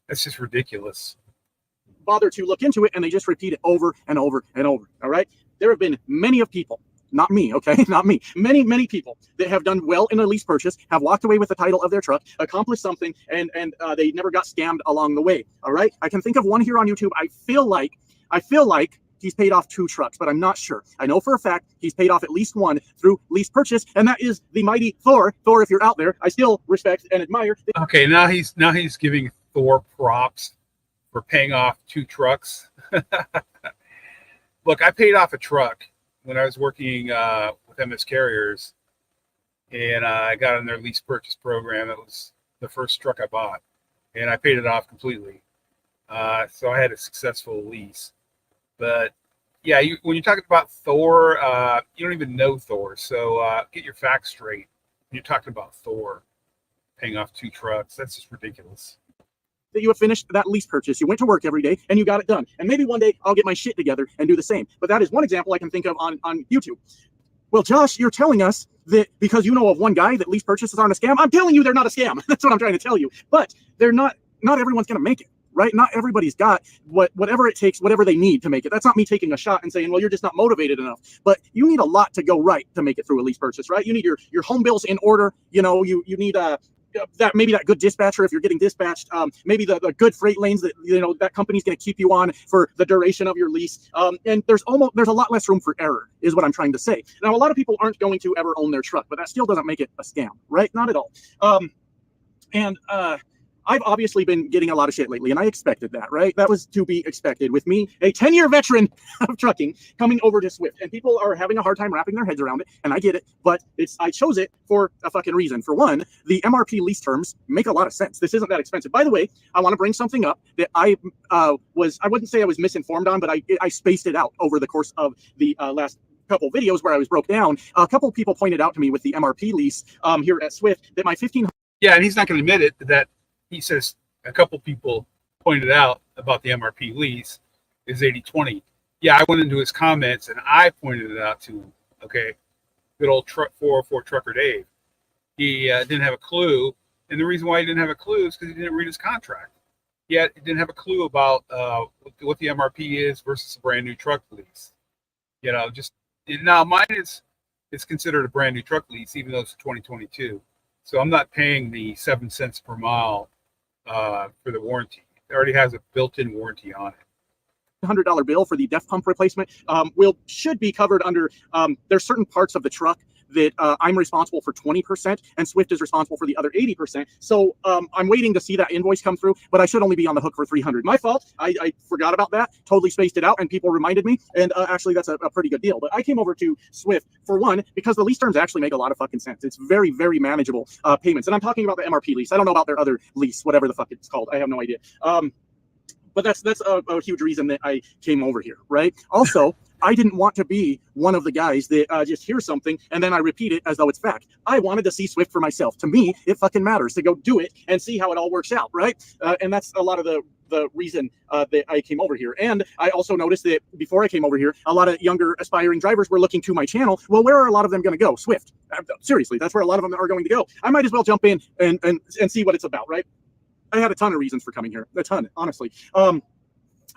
That's just ridiculous. Bother to look into it, and they just repeat it over and over and over. All right? There have been many of people, not me, okay? Not me. Many people that have done well in a lease purchase, have walked away with the title of their truck, accomplished something, and they never got scammed along the way. All right? I can think of one here on YouTube. I feel like he's paid off 2 trucks, but I'm not sure. I know for a fact he's paid off at least one through lease purchase, and that is the mighty Thor. Thor, if you're out there, I still respect and admire. Okay, now he's giving Thor props for paying off 2 trucks. Look, I paid off a truck when I was working with MS Carriers, and I got in their lease purchase program. It was the first truck I bought, and I paid it off completely. So I had a successful lease. But yeah, when you're talking about Thor, you don't even know Thor. So get your facts straight. When you're talking about Thor paying off 2 trucks, that's just ridiculous. That you have finished that lease purchase, you went to work every day and you got it done. And maybe one day I'll get my shit together and do the same. But that is one example I can think of on YouTube. Well, Josh, you're telling us that because you know of one guy that lease purchases aren't a scam. I'm telling you they're not a scam. That's what I'm trying to tell you. But they're not everyone's going to make it. Right? Not everybody's got whatever it takes, whatever they need to make it. That's not me taking a shot and saying, well, you're just not motivated enough. But you need a lot to go right to make it through a lease purchase, right? You need your home bills in order. You need that good dispatcher if you're getting dispatched. Maybe the good freight lanes that that company's going to keep you on for the duration of your lease. And there's a lot less room for error, is what I'm trying to say. Now, a lot of people aren't going to ever own their truck, but that still doesn't make it a scam, right? Not at all. I've obviously been getting a lot of shit lately, and I expected that, right? That was to be expected with me, a 10-year veteran of trucking, coming over to Swift. And people are having a hard time wrapping their heads around it, and I get it, but I chose it for a fucking reason. For one, the MRP lease terms make a lot of sense. This isn't that expensive. By the way, I want to bring something up that I wouldn't say I was misinformed on, but I spaced it out over the course of the last couple videos where I was broke down. A couple people pointed out to me with the MRP lease here at Swift that my 1500. Yeah, and he's not going to admit it that he says a couple people pointed out about the MRP lease is 80/20. Yeah, I went into his comments and I pointed it out to him. Okay, good old 404 trucker Dave. He didn't have a clue, and the reason why he didn't have a clue is because he didn't read his contract. Yet he didn't have a clue about what the MRP is versus a brand new truck lease. You know, just now mine is considered a brand new truck lease, even though it's 2022. So I'm not paying the 7 cents per mile for the warranty. It already has a built-in warranty on it. $100 bill for the DEF pump replacement should be covered under. There's certain parts of the truck that I'm responsible for 20%, and Swift is responsible for the other 80%. So I'm waiting to see that invoice come through, but I should only be on the hook for $300. My fault. I forgot about that. Totally spaced it out, and people reminded me. And actually, that's a pretty good deal. But I came over to Swift for one because the lease terms actually make a lot of fucking sense. It's very, very manageable payments, and I'm talking about the MRP lease. I don't know about their other lease, whatever the fuck it's called. I have no idea. But that's a huge reason that I came over here, right? Also, I didn't want to be one of the guys that just hear something and then I repeat it as though it's fact. I wanted to see Swift for myself. To me, it fucking matters to go do it and see how it all works out, right? And that's a lot of the reason that I came over here. And I also noticed that before I came over here, a lot of younger aspiring drivers were looking to my channel. Well, where are a lot of them going to go? Swift. Seriously, that's where a lot of them are going to go. I might as well jump in and see what it's about, right? I had a ton of reasons for coming here. A ton, honestly.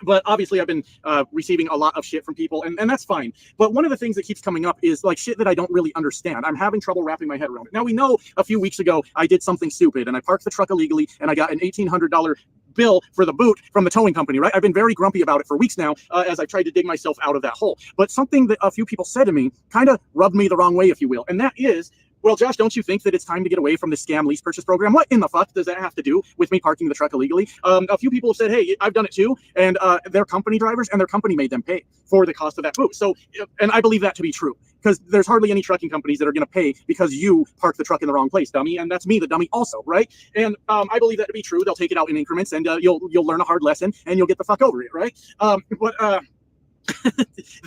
But obviously I've been receiving a lot of shit from people, and that's fine. But one of the things that keeps coming up is like shit that I don't really understand. I'm having trouble wrapping my head around it. Now, we know a few weeks ago I did something stupid and I parked the truck illegally and I got an $1,800 bill for the boot from the towing company, right? I've been very grumpy about it for weeks now as I've tried to dig myself out of that hole. But something that a few people said to me kind of rubbed me the wrong way, if you will. And that is, well, Josh, don't you think that it's time to get away from the scam lease purchase program? What in the fuck does that have to do with me parking the truck illegally? A few people have said, hey, I've done it too. And they're company drivers and their company made them pay for the cost of that boot. So, and I believe that to be true because there's hardly any trucking companies that are going to pay because you parked the truck in the wrong place, dummy. And that's me, the dummy also, right? And I believe that to be true. They'll take it out in increments and you'll learn a hard lesson and you'll get the fuck over it, right?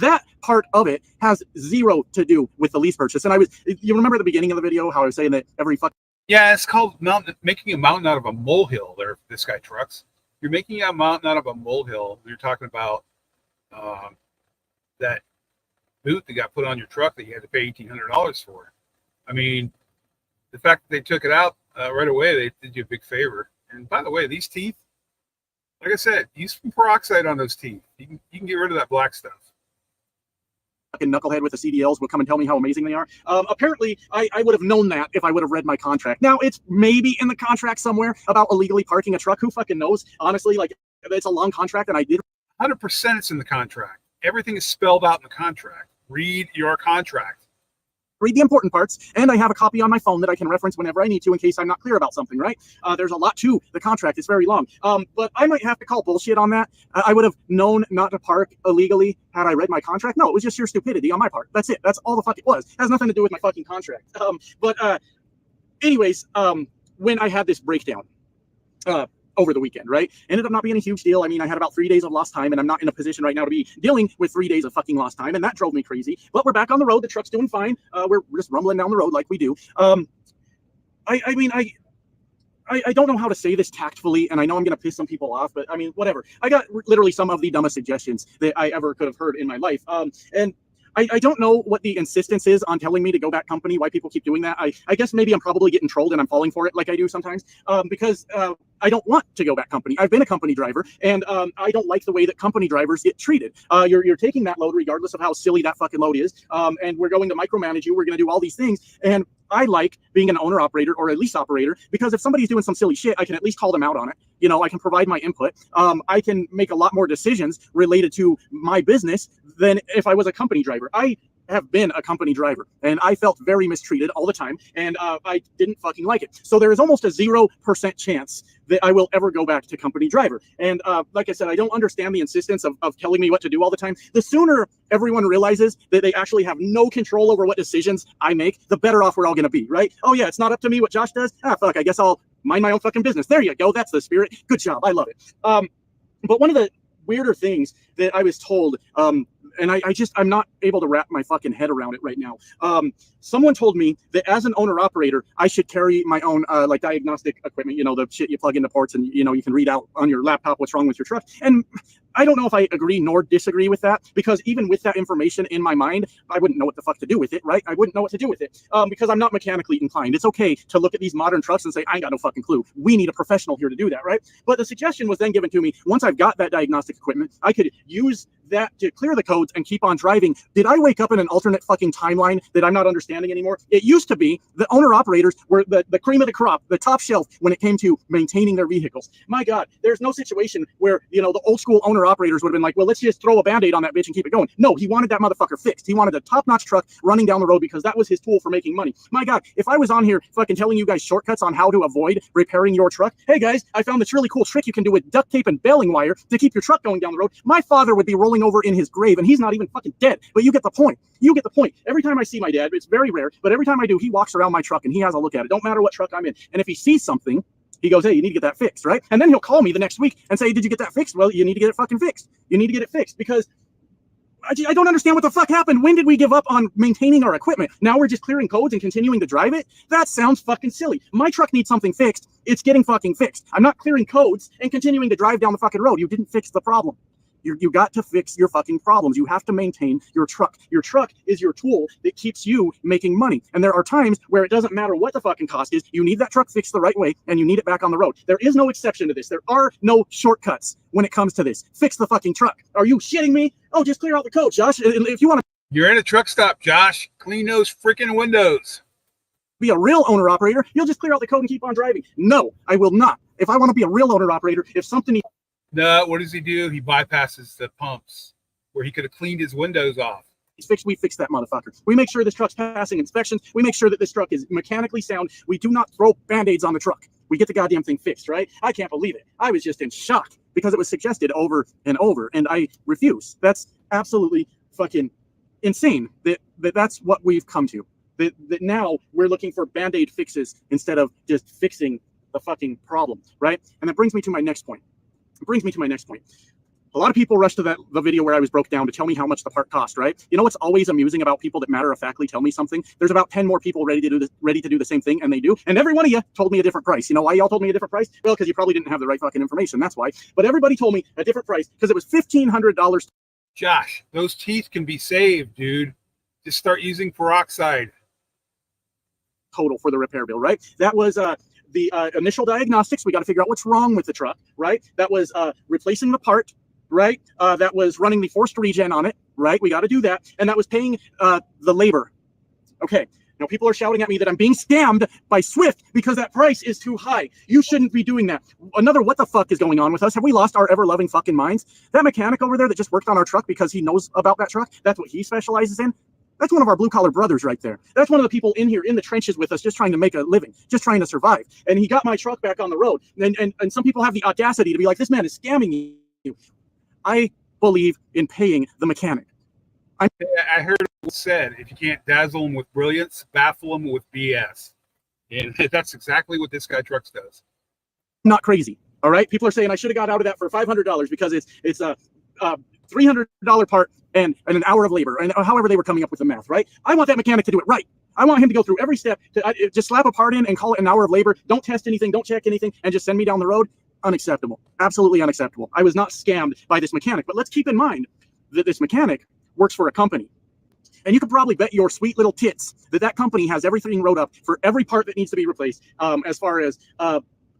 That part of it has zero to do with the lease purchase. And you remember at the beginning of the video how I was saying that every fuck. Yeah, it's called making a mountain out of a molehill. There, this guy trucks. You're making a mountain out of a molehill. You're talking about that boot that got put on your truck that you had to pay $1,800 for. I mean, the fact that they took it out right away, they did you a big favor. And by the way, these teeth, like I said, use some peroxide on those teeth. You can get rid of that black stuff. Fucking knucklehead with the CDLs will come and tell me how amazing they are. Apparently, I would have known that if I would have read my contract. Now, it's maybe in the contract somewhere about illegally parking a truck. Who fucking knows? Honestly, like, it's a long contract, and I did. 100% it's in the contract. Everything is spelled out in the contract. Read your contract. Read the important parts, and I have a copy on my phone that I can reference whenever I need to in case I'm not clear about something, right? There's a lot to the contract. It's very long. But I might have to call bullshit on that. I would have known not to park illegally had I read my contract. No, it was just sheer stupidity on my part. That's it. That's all the fuck it was. It has nothing to do with my fucking contract. Anyways, when I had this breakdown, over the weekend, right? Ended up not being a huge deal. I mean, I had about 3 days of lost time, and I'm not in a position right now to be dealing with 3 days of fucking lost time, and that drove me crazy. But we're back on the road. The truck's doing fine. We're just rumbling down the road like we do. I don't know how to say this tactfully, and I know I'm going to piss some people off, but I mean, whatever. I got literally some of the dumbest suggestions that I ever could have heard in my life. And I don't know what the insistence is on telling me to go back company, why people keep doing that. I guess maybe I'm probably getting trolled and I'm falling for it like I do sometimes because I don't want to go back company. I've been a company driver, and I don't like the way that company drivers get treated. You're taking that load regardless of how silly that fucking load is, and we're going to micromanage you. We're going to do all these things, and I like being an owner-operator or a lease operator because if somebody's doing some silly shit, I can at least call them out on it. You know, I can provide my input. I can make a lot more decisions related to my business than if I was a company driver. I have been a company driver, and I felt very mistreated all the time, and I didn't fucking like it. So there is almost a 0% chance that I will ever go back to company driver. And like I said, I don't understand the insistence of telling me what to do all the time. The sooner everyone realizes that they actually have no control over what decisions I make, the better off we're all going to be, right? Oh yeah, it's not up to me what Josh does. Fuck, I guess I'll mind my own fucking business. There you go. That's the spirit. Good job. I love it. But one of the weirder things that I was told and I'm not able to wrap my fucking head around it right now. Someone told me that as an owner operator, I should carry my own like diagnostic equipment, the shit you plug into ports and you can read out on your laptop what's wrong with your truck. And I don't know if I agree nor disagree with that, because even with that information in my mind, I wouldn't know what the fuck to do with it, right? I wouldn't know what to do with it because I'm not mechanically inclined. It's okay to look at these modern trucks and say, I ain't got no fucking clue. We need a professional here to do that, right? But the suggestion was then given to me, once I've got that diagnostic equipment, I could use that to clear the codes and keep on driving. Did I wake up in an alternate fucking timeline that I'm not understanding anymore? It used to be the owner operators were the cream of the crop, the top shelf when it came to maintaining their vehicles. My God, there's no situation where, the old school owner operators would have been like, well, let's just throw a Band-Aid on that bitch and keep it going. No, he wanted that motherfucker fixed. He wanted a top-notch truck running down the road because that was his tool for making money. My God, if I was on here fucking telling you guys shortcuts on how to avoid repairing your truck, hey guys, I found this really cool trick you can do with duct tape and baling wire to keep your truck going down the road, my father would be rolling over in his grave, and he's not even fucking dead. But you get the point. You get the point. Every time I see my dad, it's very rare, but every time I do, he walks around my truck and he has a look at it. Don't matter what truck I'm in. And if he sees something, he goes, hey, you need to get that fixed, right? And then he'll call me the next week and say, did you get that fixed? Well, you need to get it fucking fixed. You need to get it fixed because I don't understand what the fuck happened. When did we give up on maintaining our equipment? Now we're just clearing codes and continuing to drive it? That sounds fucking silly. My truck needs something fixed. It's getting fucking fixed. I'm not clearing codes and continuing to drive down the fucking road. You didn't fix the problem. You got to fix your fucking problems. You have to maintain your truck. Your truck is your tool that keeps you making money. And there are times where it doesn't matter what the fucking cost is. You need that truck fixed the right way, and you need it back on the road. There is no exception to this. There are no shortcuts when it comes to this. Fix the fucking truck. Are you shitting me? Oh, just clear out the code, Josh. If you want to You're in a truck stop, Josh. Clean those freaking windows. be a real owner operator, you'll just clear out the code and keep on driving. No, I will not. If I want to be a real owner operator, if something No, what does he do? He bypasses the pumps where he could have cleaned his windows off. is fixed, we fix that motherfucker. We make sure this truck's passing inspections. We make sure that this truck is mechanically sound. We do not throw Band-Aids on the truck. We get the goddamn thing fixed, right? I can't believe it. I was just in shock because it was suggested over and over, and I refuse. That's absolutely fucking insane that's what we've come to. That now we're looking for Band-Aid fixes instead of just fixing the fucking problem, right? And that brings me to my next point. A lot of people rush to the video where I was broke down to tell me how much the part cost, right? You know what's always amusing about people that matter-of-factly tell me something? There's about 10 more people ready to do the same thing, and they do. And every one of you told me a different price. You know why y'all told me a different price? Well, because you probably didn't have the right fucking information. That's why. But everybody told me a different price because it was $1,500. Josh, those teeth can be saved, dude. Just start using peroxide. Total for the repair bill, right? That was the initial diagnostics. We got to figure out what's wrong with the truck, right? That was replacing the part, right? That was running the forced regen on it, right? We got to do that. And that was paying the labor. Okay. Now people are shouting at me that I'm being scammed by Swift because that price is too high. You shouldn't be doing that. Another what the fuck is going on with us? Have we lost our ever-loving fucking minds? That mechanic over there that just worked on our truck because he knows about that truck, that's what he specializes in. That's one of our blue-collar brothers right there. That's one of the people in here in the trenches with us just trying to make a living, just trying to survive. And he got my truck back on the road. And some people have the audacity to be like, this man is scamming you. I believe in paying the mechanic. I heard it said, if you can't dazzle them with brilliance, baffle them with BS. And that's exactly what this guy Trucks does. Not crazy, all right? People are saying I should have got out of that for $500 because it's a $300 part and an hour of labor, and however they were coming up with the math, right? I want that mechanic to do it right. I want him to go through every step, to just slap a part in and call it an hour of labor. Don't test anything, don't check anything, and just send me down the road. Unacceptable. Absolutely unacceptable. I was not scammed by this mechanic, but let's keep in mind that this mechanic works for a company. And you can probably bet your sweet little tits that company has everything wrote up for every part that needs to be replaced, as far as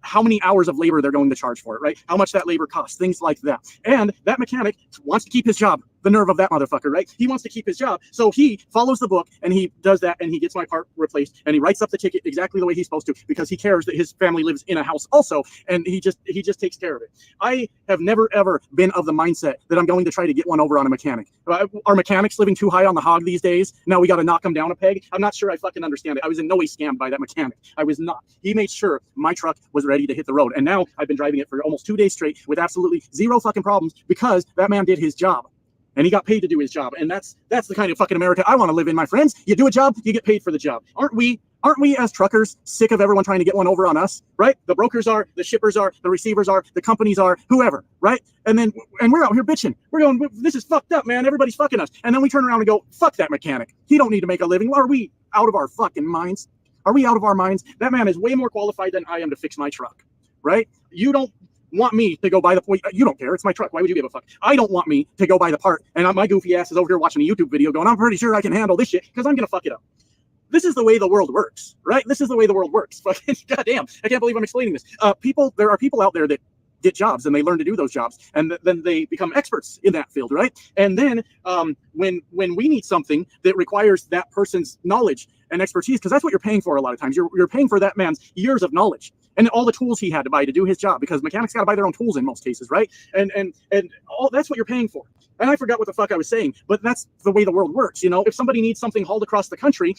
how many hours of labor they're going to charge for it, right? How much that labor costs, things like that. And that mechanic wants to keep his job. The nerve of that motherfucker, right? He wants to keep his job. So he follows the book and he does that and he gets my part replaced and he writes up the ticket exactly the way he's supposed to because he cares that his family lives in a house also, and he just takes care of it. I have never ever been of the mindset that I'm going to try to get one over on a mechanic. Are mechanics living too high on the hog these days? Now we got to knock them down a peg? I'm not sure I fucking understand it. I was in no way scammed by that mechanic. I was not. He made sure my truck was ready to hit the road. And now I've been driving it for almost 2 days straight with absolutely zero fucking problems because that man did his job. And he got paid to do his job. And that's the kind of fucking America I want to live in, my friends. You do a job, you get paid for the job. Aren't we Aren't we as truckers sick of everyone trying to get one over on us, right? The brokers are, the shippers are, the receivers are, the companies are, whoever, right? And we're out here bitching. We're going, this is fucked up, man. Everybody's fucking us. And then we turn around and go, fuck that mechanic. He don't need to make a living. Are we out of our fucking minds? Are we out of our minds? That man is way more qualified than I am to fix my truck, right? You don't want me to go buy the point. You don't care. It's my truck. Why would you give a fuck? I don't want me to go buy the part. And my goofy ass is over here watching a YouTube video going, I'm pretty sure I can handle this shit because I'm going to fuck it up. This is the way the world works, right? This is the way the world works. Fucking goddamn. I can't believe I'm explaining this. There are people out there that get jobs and they learn to do those jobs and then they become experts in that field, right? And then when we need something that requires that person's knowledge and expertise, because that's what you're paying for a lot of times. You're paying for that man's years of knowledge and all the tools he had to buy to do his job, because mechanics got to buy their own tools in most cases, right? And all that's what you're paying for. And I forgot what the fuck I was saying, but that's the way the world works. You know, if somebody needs something hauled across the country,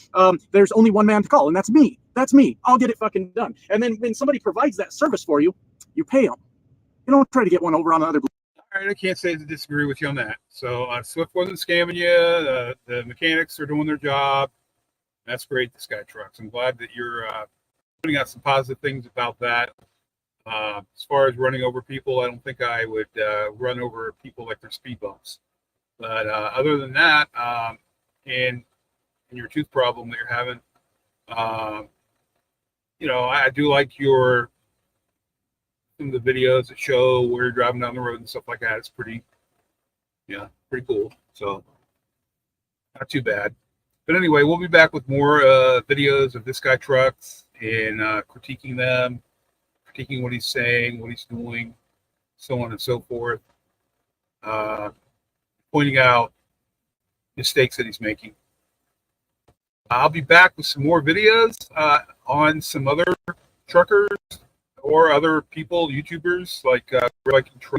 there's only one man to call, and that's me. That's me. I'll get it fucking done. And then when somebody provides that service for you, you pay them. You don't try to get one over on the other. All right, I can't say to disagree with you on that. So Swift wasn't scamming you. The mechanics are doing their job. That's great, the Sky Trucks. I'm glad that you're putting out some positive things about that. As far as running over people, I don't think I would run over people like they're speed bumps. But other than that, and your tooth problem that you're having, you know, I do like some of the videos that show where you're driving down the road and stuff like that. It's pretty cool. So not too bad. But anyway, we'll be back with more videos of this guy trucks and critiquing them, critiquing what he's saying, what he's doing, so on and so forth. Pointing out mistakes that he's making. I'll be back with some more videos on some other truckers or other people, YouTubers like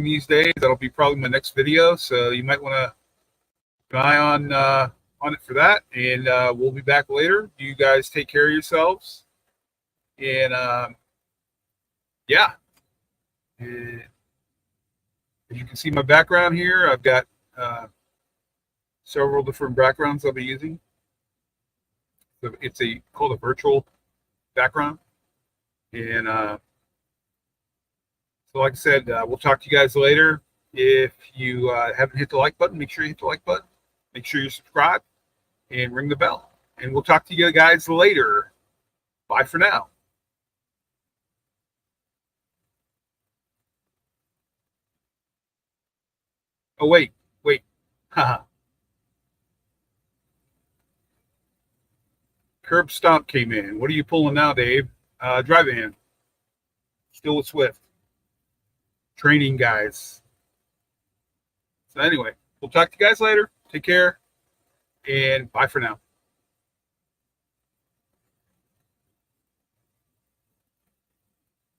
these days. That'll be probably my next video, so you might want to keep an eye on it for that. And we'll be back later. You guys take care of yourselves. And yeah. And as you can see my background here, I've got several different backgrounds I'll be using. So it's called a virtual background. And so like I said, we'll talk to you guys later. If you haven't hit the like button, make sure you hit the like button. Make sure you subscribe and ring the bell. And we'll talk to you guys later. Bye for now. Oh, wait. Haha. Curb Stomp came in. What are you pulling now, Dave? Drive-in. Still with Swift. Training guys. So anyway, we'll talk to you guys later. Take care. And bye for now.